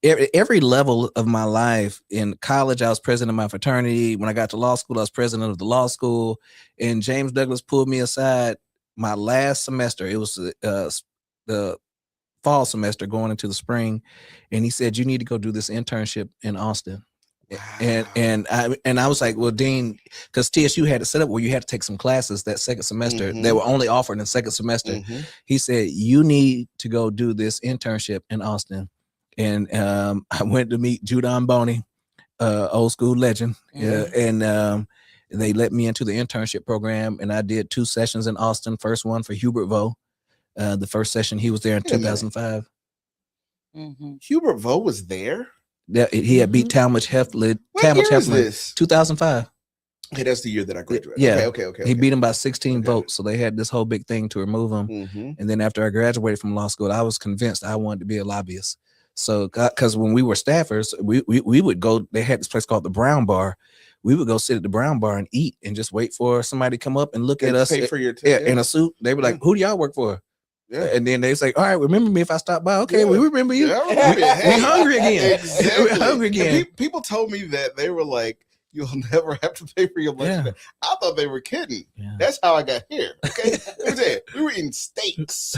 every level of my life. In college, I was president of my fraternity. When I got to law school, I was president of the law school. And James Douglas pulled me aside my last semester. It was the fall semester going into the spring, and he said, you need to go do this internship in Austin. And I was like, well, Dean, because TSU had it set up where you had to take some classes that second semester. Mhm. They were only offered in the second semester. Mhm. He said, you need to go do this internship in Austin. And I went to meet Judon Boney, old school legend. Yeah, and they let me into the internship program, and I did 2 sessions in Austin. First one for Hubert Vo. The first session, he was there in Wait a minute. 2005. Mhm. Hubert Vo was there. He had beat Talmadge Heflin. What year is Heflin, this? 2005. Okay, that's the year that I graduated. Yeah. Okay. He beat him by 16 Okay. votes, so they had this whole big thing to remove him. Mhm. And then after I graduated from law school, I was convinced I wanted to be a lobbyist. So, because when we were staffers, we would go. They had this place called the Brown Bar. We would go sit at the Brown Bar and eat, and just wait for somebody to come up and look at us. Pay for your In a suit. They were like, "Who do y'all work for?" Yeah. And then they say, "All right, remember me if I stop by." Okay, Yeah. we remember you. Yeah, I remember it. We hungry again. Exactly. We're hungry again. And people told me that they were like, You'll never have to pay for your lunch. Yeah. I thought they were kidding. Yeah. That's how I got here. Okay. Let me tell you, we were eating steaks.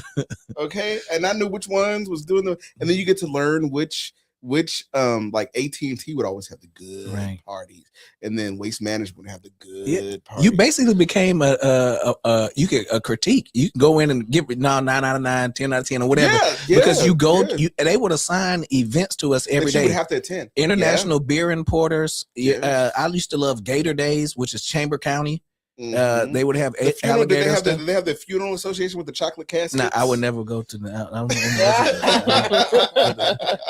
Okay. And I knew which ones was doing the, and then you get to learn which like AT&T would always have the good Right. parties, and then Waste Management would have the good Yeah, parties. You basically became a critique. You can go in and give it 9 out of 9, 10 out of 10 or whatever. Because you go, they would assign events to us every that you day. would have to attend. International beer importers. Yes. I used to love Gator Days, which is Chamber County. Mhm. They would have The funeral, did alligator stuff. they have the funeral association with the chocolate caskets? No, I would never go to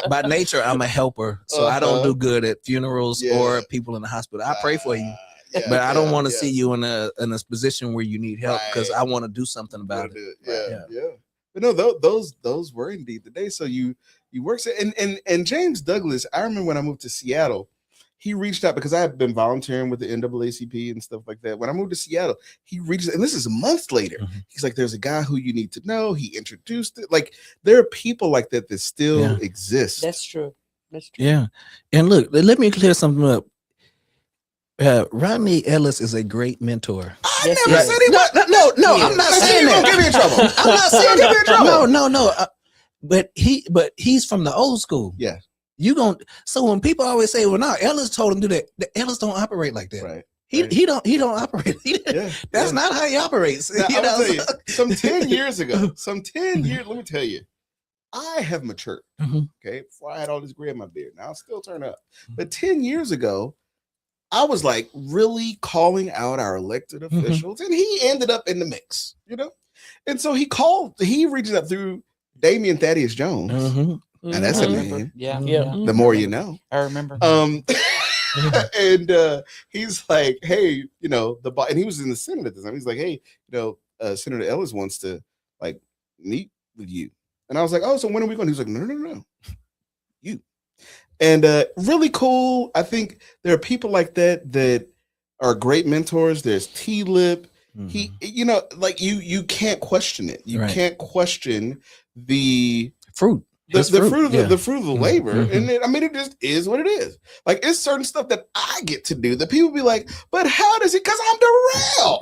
by nature, I'm a helper, so I don't do good at funerals or people in the hospital. I pray for you, but I don't want to see you in a position where you need help because I want to do something about it. Yeah. But no, those were indeed the days. So you work and James Douglas. I remember when I moved to Seattle, he reached out because I had been volunteering with the NAACP and stuff like that. When I moved to Seattle, he reached, and this is months later. Mhm. He's like, "There's a guy who you need to know." He introduced it. Like there are people like that still exist. That's true. That's true. Yeah, and look, let me clear something up. Rodney Ellis is a great mentor. I Yes, never yes. said he was. No, He I'm is. not Now, see, saying you gonna that. get me in trouble. I'm not saying Get me in trouble. No. But he's from the old school. Yeah. So when people always say, "Well, no, Ellis told him to do that," the Ellis don't operate like that. Right. He don't operate. Yeah. That's not how he operates. Now, You I'm know? gonna tell you, some 10 years ago, let me tell you, I have matured. Mhm. Okay. Before I had all this gray in my beard. Now I'll still turn up. But 10 years ago, I was like really calling out our elected officials, and he ended up in the mix, And so he reaches out through Damian Thaddeus Jones. Mhm. And that's a I Mhm. remember. name. Yeah. Yeah. The more you know. I remember. And he's like, "Hey, and he was in the Senate at the time. He's like, "Hey, Senator Ellis wants to like meet with you." And I was like, "Oh, so when are we going?" He was like, "No, you." And really cool. I think there are people like that are great mentors. There's T-Lip. He, like you can't question it. You Right. can't question the fruit. the It's fruit of the, yeah. the fruit of the labor. Mhm. And it just is what it is. Like it's certain stuff that I get to do that people be like, "But how does he?" Because I'm Darrell.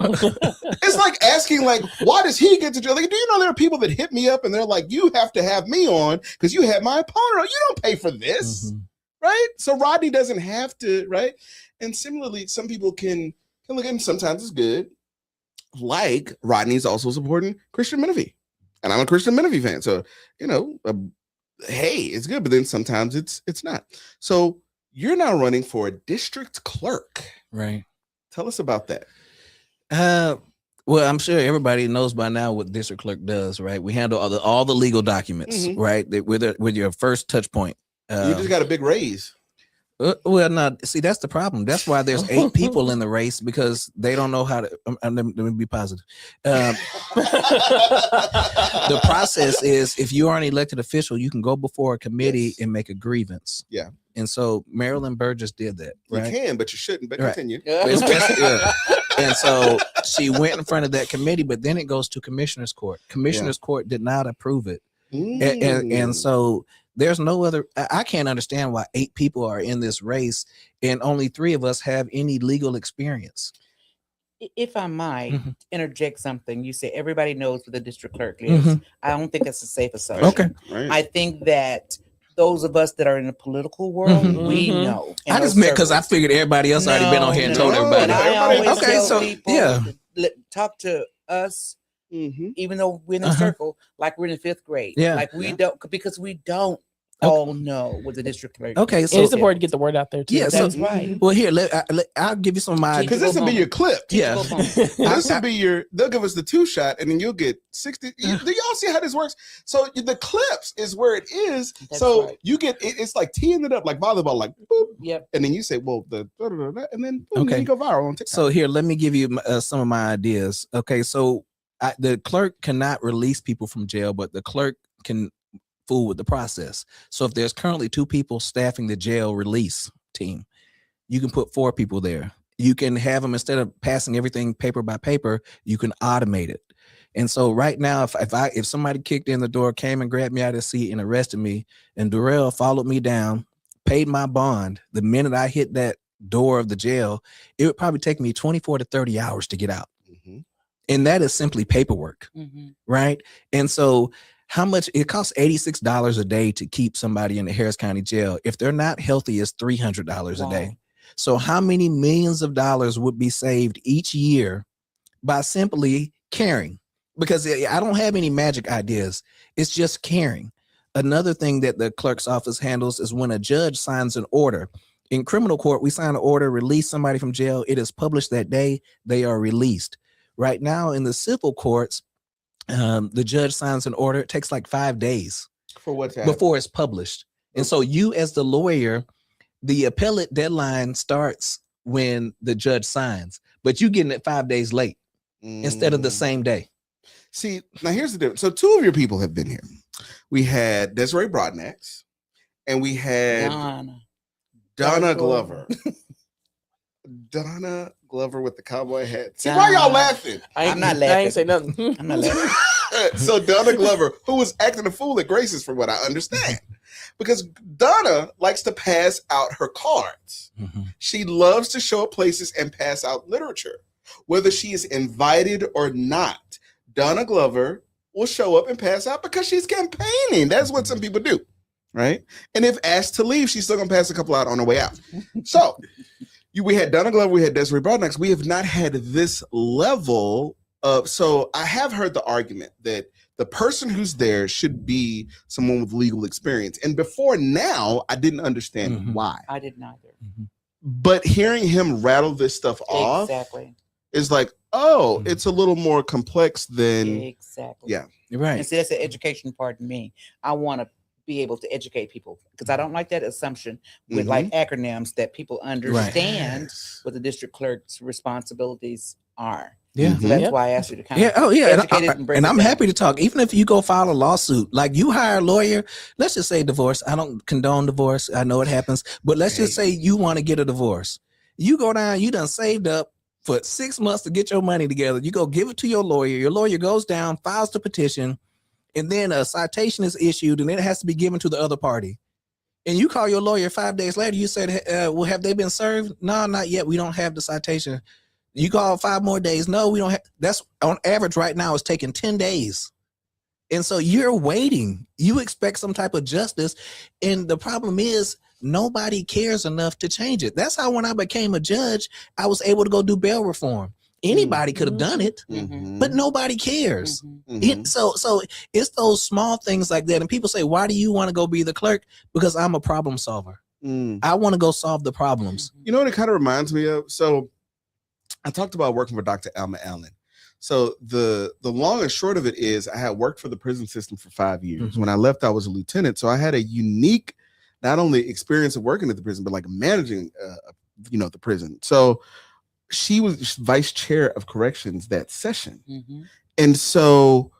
It's like asking, like, why does he get to do? Like, do you know there are people that hit me up and they're like, "You have to have me on because you had my opponent on. You don't pay for this." Mhm. Right? So Rodney doesn't have to, right? And similarly, some people can look at him, sometimes it's good. Like Rodney's also supporting Christian Menifee. And I'm a Christian Menifee fan. So, hey, it's good, but then sometimes it's not. So you're now running for a district clerk. Right. Tell us about that. Well, I'm sure everybody knows by now what district clerk does, right? We handle all the legal documents, Mhm. right? With your first touch point. You just got a big raise. Well, no, see, that's the problem. That's why there's 8 people in the race because they don't know how to. Let me be positive. The process is if you are an elected official, you can go before a committee and make a grievance. Yeah. And so Marilyn Burgess did that, right? You can, but you shouldn't. But Right. continue. And so she went in front of that committee, but then it goes to commissioner's court. Commissioner's court did not approve it. And so there's no other. I can't understand why 8 people are in this race and only 3 of us have any legal experience. If I might Mhm. interject something, you say everybody knows what the district clerk is. Mhm. I don't think that's a safe assumption. Okay. Right. I think that those of us that are in the political world, Mhm. we Mhm. know. in I just those meant because I circles. figured everybody else already been on here and told No, everybody. And I Everybody- always Okay, tell so, people, yeah. talk to us, Mhm. even though we're in a Uh-huh. circle, like we're in 5th grade. Yeah. Like we Yeah. don't, because we don't Okay. all know what the district clerk Okay, is. so- And it's important to get the word out there too. Yeah, so- That's right. Well, here, I'll give you some of my Teach Because this will be your clip. Yeah. Teachable moment. This will be they'll give us the 2 shot and then you'll get 60. Do y'all see how this works? So the clips is where it is. That's So right. you get it's like teeing it up like volleyball, like boop. Yep. And then you say, well, the and then boom, Okay. you go viral on TikTok. So here, let me give you some of my ideas. Okay, so the clerk cannot release people from jail, but the clerk can fool with the process. So if there's currently 2 people staffing the jail release team, you can put 4 people there. You can have them, instead of passing everything paper by paper, you can automate it. And so right now, if somebody kicked in the door, came and grabbed me out of the seat and arrested me, and Darrell followed me down, paid my bond, the minute I hit that door of the jail, it would probably take me 24 to 30 hours to get out. Mhm. And that is simply paperwork, right? And so how much it costs $86 a day to keep somebody in the Harris County jail. If they're not healthy, it's $300 a day. So how many millions of dollars would be saved each year by simply caring? Because I don't have any magic ideas. It's just caring. Another thing that the clerk's office handles is when a judge signs an order. In criminal court, we sign an order, release somebody from jail. It is published that day. They are released. Right now in the civil courts, the judge signs an order. It takes like 5 days For what's happening. before it's published. And so you as the lawyer, the appellate deadline starts when the judge signs, but you getting it 5 days late instead of the same day. See, now here's the difference. So 2 of your people have been here. We had Desiree Broadnax and we had Donna Glover. Donna Glover with the cowboy hat. See, why y'all laughing? I'm not I laughing. ain't say nothing. I'm not laughing. So Donna Glover, who was acting a fool at Grace's, from what I understand, because Donna likes to pass out her cards. She loves to show up places and pass out literature, whether she is invited or not. Donna Glover will show up and pass out because she's campaigning. That's what some people do, right? And if asked to leave, she's still gonna pass a couple out on her way out. So we had Donna Glover, we had Desiree Broadnax. We have not had this level of. So I have heard the argument that the person who's there should be someone with legal experience. And before now, I didn't understand why. I didn't either. But hearing him rattle this stuff off Exactly. is like, oh, it's a little more complex than. Exactly. Yeah. Right. And see, that's the education part in me. I want to be able to educate people because I don't like that assumption with like acronyms that people understand what the district clerk's responsibilities are. Yeah. So that's why I asked you to kind Yeah. of Oh, yeah. educate it and break And it I'm down. happy to talk. Even if you go file a lawsuit, like you hire a lawyer, let's just say divorce. I don't condone divorce. I know it happens, but let's just say you want to get a divorce. You go down, you done saved up for 6 months to get your money together. You go give it to your lawyer. Your lawyer goes down, files the petition, and then a citation is issued, and then it has to be given to the other party. And you call your lawyer 5 days later, you said, well, have they been served? No, not yet. We don't have the citation. You call 5 more days. No, we don't have. That's on average right now. It's taking 10 days. And so you're waiting. You expect some type of justice. And the problem is nobody cares enough to change it. That's how when I became a judge, I was able to go do bail reform. Anybody could have done it, but nobody cares. So it's those small things like that. And people say, why do you want to go be the clerk? Because I'm a problem solver. I want to go solve the problems. You know what it kind of reminds me of? So I talked about working for Dr. Alma Allen. So the long and short of it is I had worked for the prison system for 5 years. When I left, I was a lieutenant. So I had a unique, not only experience of working at the prison, but like managing, the prison. So she was vice chair of corrections that session. And so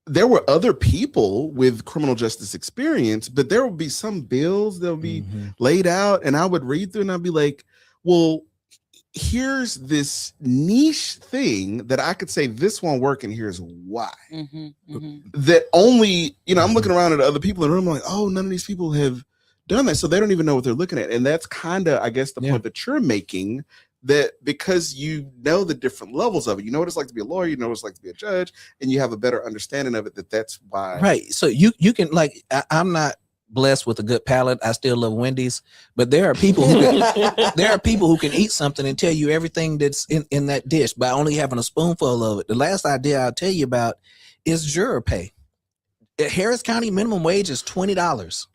there were other people with criminal justice experience, but there would be some bills that would be laid out and I would read through and I'd be like, well, here's this niche thing that I could say this won't work and here's why. That only, I'm looking around at other people in the room like, oh, none of these people have done that. So they don't even know what they're looking at. And that's kind of, I guess, the point that you're making, that because you know the different levels of it, you know what it's like to be a lawyer, you know what it's like to be a judge, and you have a better understanding of it, that's why. Right. So you can, like, I'm not blessed with a good palate. I still love Wendy's, but there are people who can eat something and tell you everything that's in that dish by only having a spoonful of it. The last idea I'll tell you about is juror pay. At Harris County, minimum wage is $20.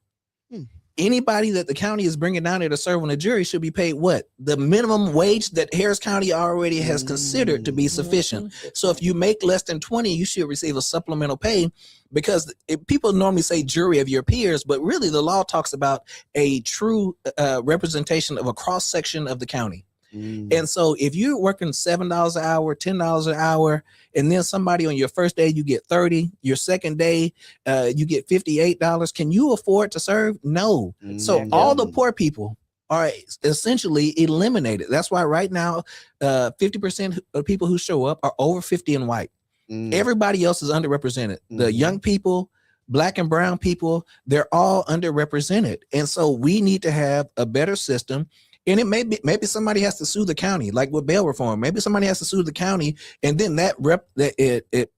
Anybody that the county is bringing down there to serve on a jury should be paid what? The minimum wage that Harris County already has considered to be sufficient. So if you make less than 20, you should receive a supplemental pay, because people normally say jury of your peers, but really the law talks about a true representation of a cross section of the county. And so if you're working $7 an hour, $10 an hour, and then somebody on your first day, you get 30, your second day, you get $58. Can you afford to serve? No. So all the poor people are essentially eliminated. That's why right now, 50% of people who show up are over 50 and white. Everybody else is underrepresented. The young people, Black and brown people, they're all underrepresented. And so we need to have a better system. And it maybe somebody has to sue the county, like with bail reform. Maybe somebody has to sue the county, and then that it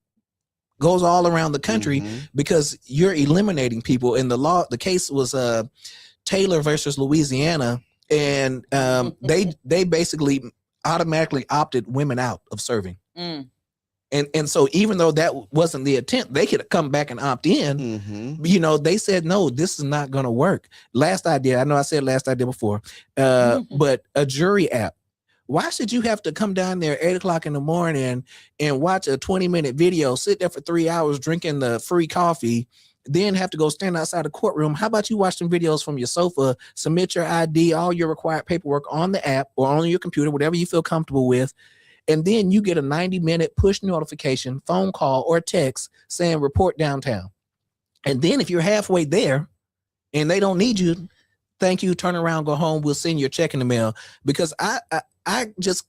goes all around the country because you're eliminating people. And the case was Taylor versus Louisiana, and they basically automatically opted women out of serving. And so even though that wasn't the intent, they could come back and opt in. You know, they said, no, this is not going to work. Last idea, I know I said last idea before, but a jury app. Why should you have to come down there 8 o'clock in the morning and watch a 20-minute video, sit there for 3 hours drinking the free coffee, then have to go stand outside the courtroom? How about you watch some videos from your sofa, submit your ID, all your required paperwork on the app or on your computer, whatever you feel comfortable with. And then you get a 90-minute push notification, phone call, or text saying report downtown. And then if you're halfway there and they don't need you, thank you, turn around, go home, we'll send you a check in the mail. Because I just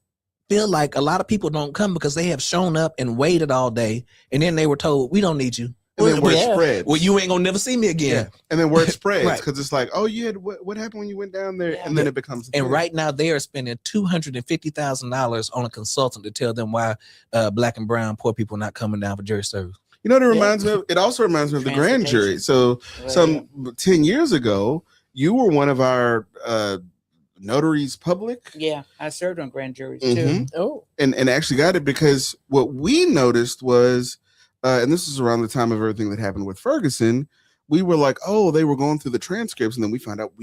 feel like a lot of people don't come because they have shown up and waited all day. And then they were told, we don't need you. And then word spreads. Well, you ain't gonna never see me again. Yeah. And then word spreads Right. because it's like, oh, you had what happened when you went down there? Yeah. And then it becomes a And thing. right now they are spending $250,000 on a consultant to tell them why Black and brown poor people are not coming down for jury service. You know what it reminds me of? It also reminds me of the grand jury. So some 10 years ago, you were one of our notaries public. Yeah, I served on grand juries too. Mhm. Oh, And actually got it because what we noticed was, and this is around the time of everything that happened with Ferguson, we were like, oh, they were going through the transcripts, and then we found out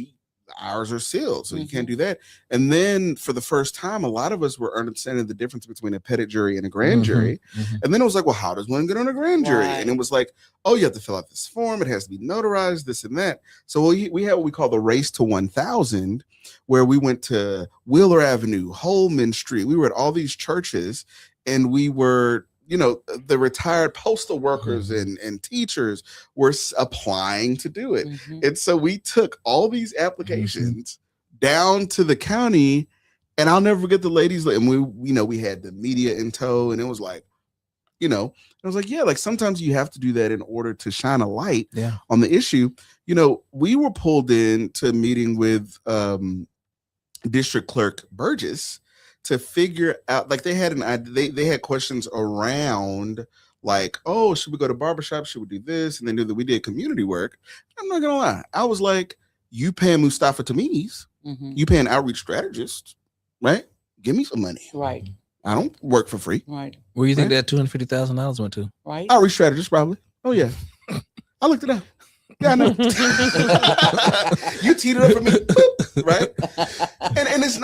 ours are sealed, so you can't do that. And then for the first time, a lot of us were understanding the difference between a petit jury and a grand jury. And then it was like, well, how does one get on a grand jury? Right. And it was like, oh, you have to fill out this form. It has to be notarized, this and that. So we had what we call the Race to 1,000, where we went to Wheeler Avenue, Holman Street. We were at all these churches, and we were, you know, the retired postal workers and teachers were applying to do it. And so we took all these applications down to the county, and I'll never forget the ladies. And we had the media in tow, and it was like, you know, I was like, yeah, like sometimes you have to do that in order to shine a light on the issue. You know, we were pulled in to a meeting with District Clerk Burgess to figure out, like they had questions around like, oh, should we go to barbershop? Should we do this? And they knew that we did community work. I'm not gonna lie. I was like, you paying Mustafa Tamimis, you paying outreach strategists, right? Give me some money. Right. I don't work for free. Right. Where do you think that $250,000 went to? Right. Outreach strategist, probably. Oh yeah. I looked it up. Yeah, I know. You teed it up for me, boop, right? And it's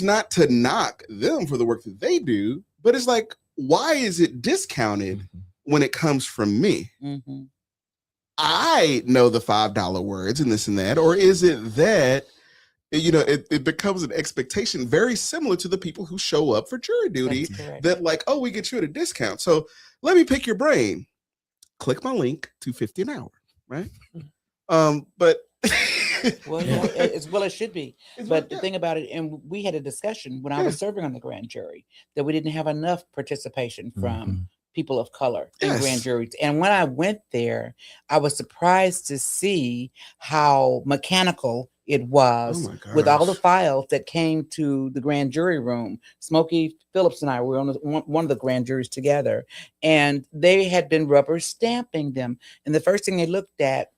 not to knock them for the work that they do, but it's like, why is it discounted when it comes from me? I know the $5 words and this and that, or is it that, you know, it becomes an expectation very similar to the people who show up for jury duty that like, oh, we get you at a discount. So let me pick your brain. Click my link, $250 an hour, right? But well, yeah, it should be. But the thing about it, and we had a discussion when I was serving on the grand jury that we didn't have enough participation from people of color in grand juries. And when I went there, I was surprised to see how mechanical it was with all the files that came to the grand jury room. Smokey Phillips and I were on one of the grand juries together, and they had been rubber stamping them. And the first thing they looked at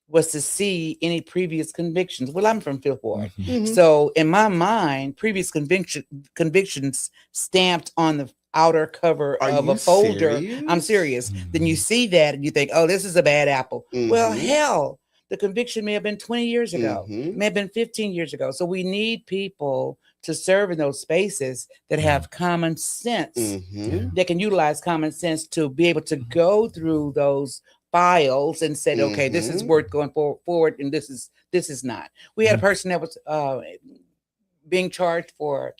was to see any previous convictions. Well, I'm from Fifth Ward. So in my mind, previous convictions stamped on the outer cover of a folder. Serious? I'm serious. Then you see that and you think, oh, this is a bad apple. Well, hell, the conviction may have been 20 years ago, may have been 15 years ago. So we need people to serve in those spaces that have common sense, that can utilize common sense to be able to go through those files and said, okay, this is worth going forward, and this is not. We had a person that was being charged for,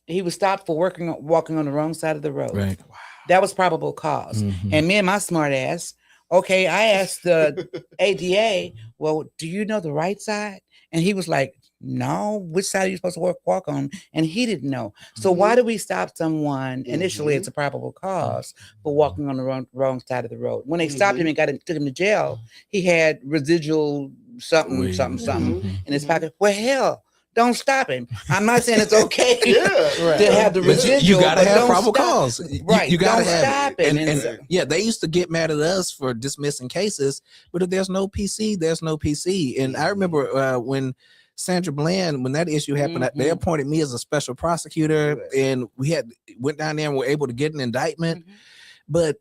he was stopped for walking on the wrong side of the road. Right. Wow. That was probable cause. And me and my smart ass, okay, I asked the ADA, well, do you know the right side? And he was like, no, which side are you supposed to walk on? And he didn't know. So why do we stop someone? Initially, it's a probable cause for walking on the wrong side of the road. When they stopped him and took him to jail, he had residual something in his pocket. Well, hell, don't stop him. I'm not saying it's okay Yeah. Right. to have the Yeah. residual. You gotta but have don't probable stop. cause. Right. You gotta don't have stop it. it. And yeah, they used to get mad at us for dismissing cases, but if there's no PC, there's no PC. And I remember when Sandra Bland, when that issue happened, they appointed me as a special prosecutor, and we went down there and were able to get an indictment. But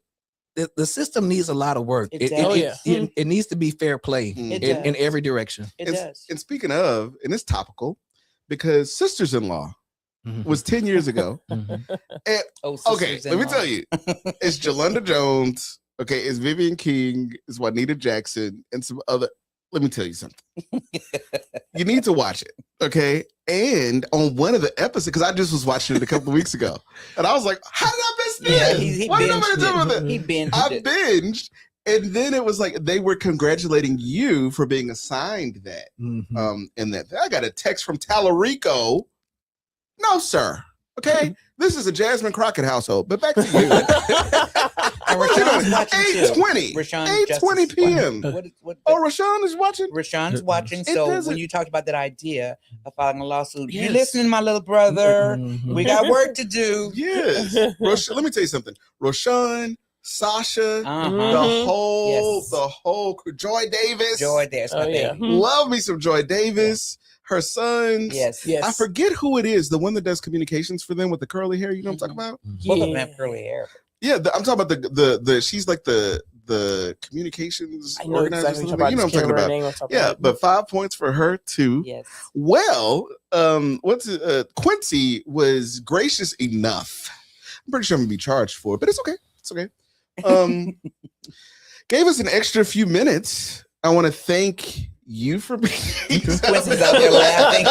the system needs a lot of work. It does. It nees to be fair play It in does. every direction. It does. And speaking of, and it's topical because Sisters-in-Law was 10 years ago. Mhm. And, Oh, okay, let me tell you, it's Jolanda Jones. Okay, it's Vivian King, it's Juanita Jackson, and some other. Let me tell you something. You need to watch it, okay? And on one of the episodes, because I just was watching it a couple of weeks ago, and I was like, "How did I miss this? Yeah, he Why did nobody tell me binged that?" it. He binged I it. binged, and then it was like they were congratulating you for being assigned that. Mhm. And that I got a text from Talarico. No, sir. Okay, this is a Jasmine Crockett household. But back to you. And Rashawn's watching too. 8:20. Rashawn 8:20 Justice- p.m. What, Oh, Rashawn is watching. Rashawn's watching. It So doesn't- when you talked about that idea of filing a lawsuit, you Yes. listening, my little brother? Mhm. We got work to do. Yes. Let me tell you something. Rashawn, Sasha, Uh-huh. the whole, Yes. the whole crew. Joy Davis. Joy, that's my Oh, yeah. baby. Love me some Joy Davis. Her sons. Yes. Yes. I forget who it is. The one that does communications for them with the curly hair. You know what I'm talking about? Both of them have curly hair. Yeah, I'm talking about the she's like the communications I know organizer. exactly or what something. you're You know what I'm talking about. Name I'm talking Yeah, about. but 5 points for her too. Yes. Well, what's it? Quincy was gracious enough. I'm pretty sure I'm gonna be charged for it, but it's okay. It's okay. Gave us an extra few minutes. I want to thank you for being. Quincy's out there laughing.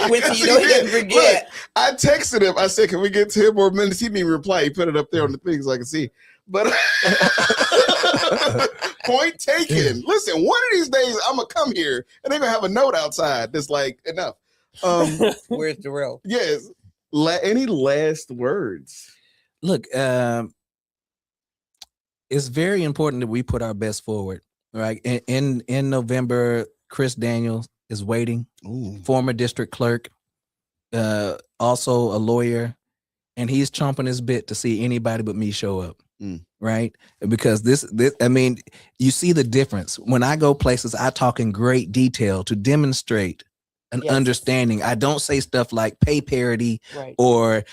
Quincy, you know he doesn't forget. Look, I texted him. I said, "Can we get 10 more minutes?" He didn't even reply. He put it up there on the thing so I can see. But point taken. Listen, one of these days I'm gonna come here and they're gonna have a note outside that's like enough. Where's Darrell? Yes. Any last words? Look, it's very important that we put our best forward, right? In November, Chris Daniels is waiting, former district clerk, also a lawyer, and he's chomping his bit to see anybody but me show up. Right? Because this, I mean, you see the difference. When I go places, I talk in great detail to demonstrate an understanding. I don't say stuff like pay parity or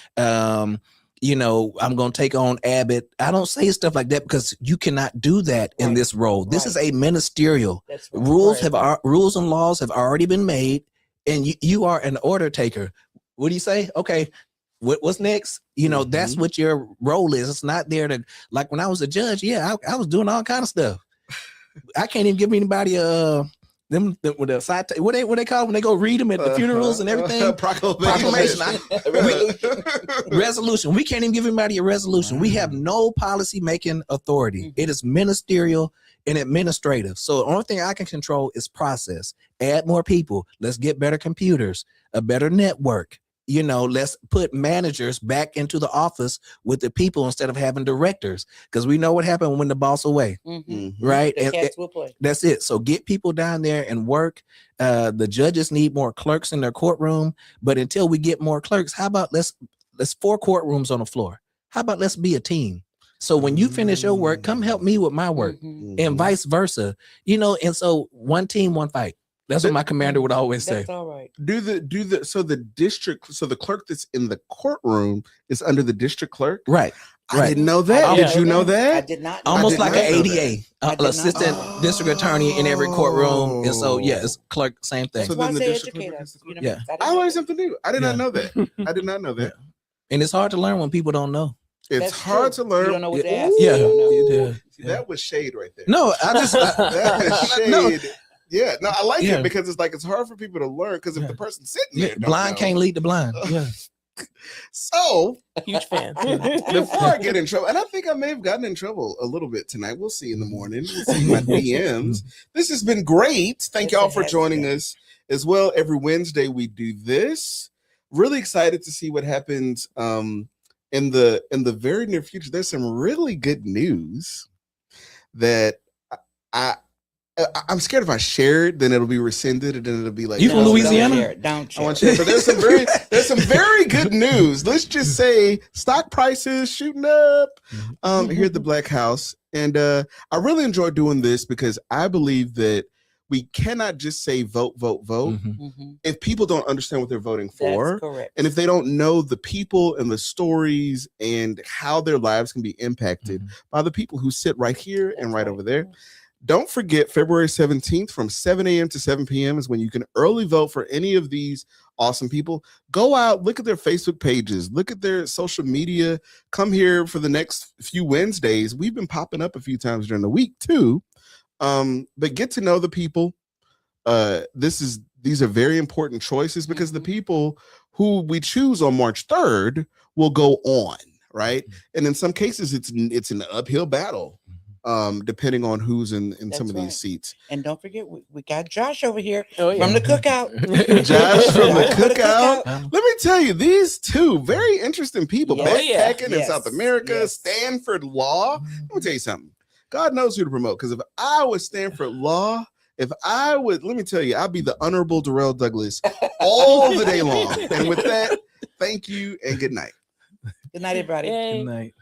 you know, I'm going to take on Abbott. I don't say stuff like that because you cannot do that in this role. This is a ministerial. That's Rules rules and laws have already been made, and you are an order taker. What do you say? Okay, what's next? You know, that's what your role is. It's not there to, like when I was a judge. Yeah, I was doing all kind of stuff. I can't even give anybody them with a side. What they call it when they go read them at the funerals and everything? Proclamation. Resolution. We can't even give anybody a resolution. We have no policy making authority. It is ministerial and administrative. So the only thing I can control is process. Add more people. Let's get better computers, a better network. You know, let's put managers back into the office with the people instead of having directors, because we know what happened when the boss away, right? The cats will play. That's it. So get people down there and work. The judges need more clerks in their courtroom, but until we get more clerks, how about let's 4 courtrooms on the floor? How about let's be a team? So when you finish your work, come help me with my work, and vice versa. You know, and so one team, one fight. That's what my commander would always say. That's all right. So the clerk that's in the courtroom is under the district clerk? Right. I didn't know that. Did you know that? I did not. Almost like an not know ADA, I did not assistant know. district attorney in every courtroom. And so, yeah, it's clerk, same thing. So That's why then I the say district educate clerk us. has to You know, Yeah. didn't I know learned that. something new. I did not know that. I did not know that. And it's hard to learn when people don't know. It's That's hard true. to learn. You don't know what to ask. Yeah. You don't know. Yeah. See, that was shade right there. No, I just, That is shade. no, Yeah, no, I like Yeah. it because it's like it's hard for people to learn because if Yeah. the person sitting yeah, there don't blind know. can't lead the blind. Yeah. So Huge fan. before I get in trouble, and I think I may have gotten in trouble a little bit tonight. We'll see in the morning. We'll see my DMs. This has been great. Thank Yes, y'all it for has joining been. us as well. Every Wednesday we do this. Really excited to see what happens in the very near future. There's some really good news that I I'm scared if I share it, then it'll be rescinded, and then it'll be like You from No, Louisiana? Don't share it. Don't I share want it. to share. But there's some very good news. Let's just say stock prices shooting up here at the Black House, and I really enjoy doing this because I believe that we cannot just say vote, vote, vote Mhm. Mhm. if people don't understand what they're voting for. That's correct. And if they don't know the people and the stories and how their lives can be impacted Mhm. by the people who sit right here and That's right over there. Don't forget, February 17th from 7 a.m. to 7 p.m. is when you can early vote for any of these awesome people. Go out, look at their Facebook pages, look at their social media. Come here for the next few Wednesdays. We've been popping up a few times during the week too. But get to know the people. These are very important choices because the Mhm. people who we choose on March 3rd will go on, right? And in some cases, it's an uphill battle, depending on who's in some That's of these right. seats. And don't forget, we got Josh over here Oh, yeah. from the cookout. Josh from the Josh cookout. Um, Let me tell you, these two very interesting people, Yes. Oh, yeah. backpacking in Yes. South America, Yes. Stanford Law. Let me tell you something. God knows who to promote. Because if I was Stanford Law, let me tell you, I'd be the Honorable Darrell Douglas all the day long. And with that, thank you and good night. Good night, everybody. Yay. Good night.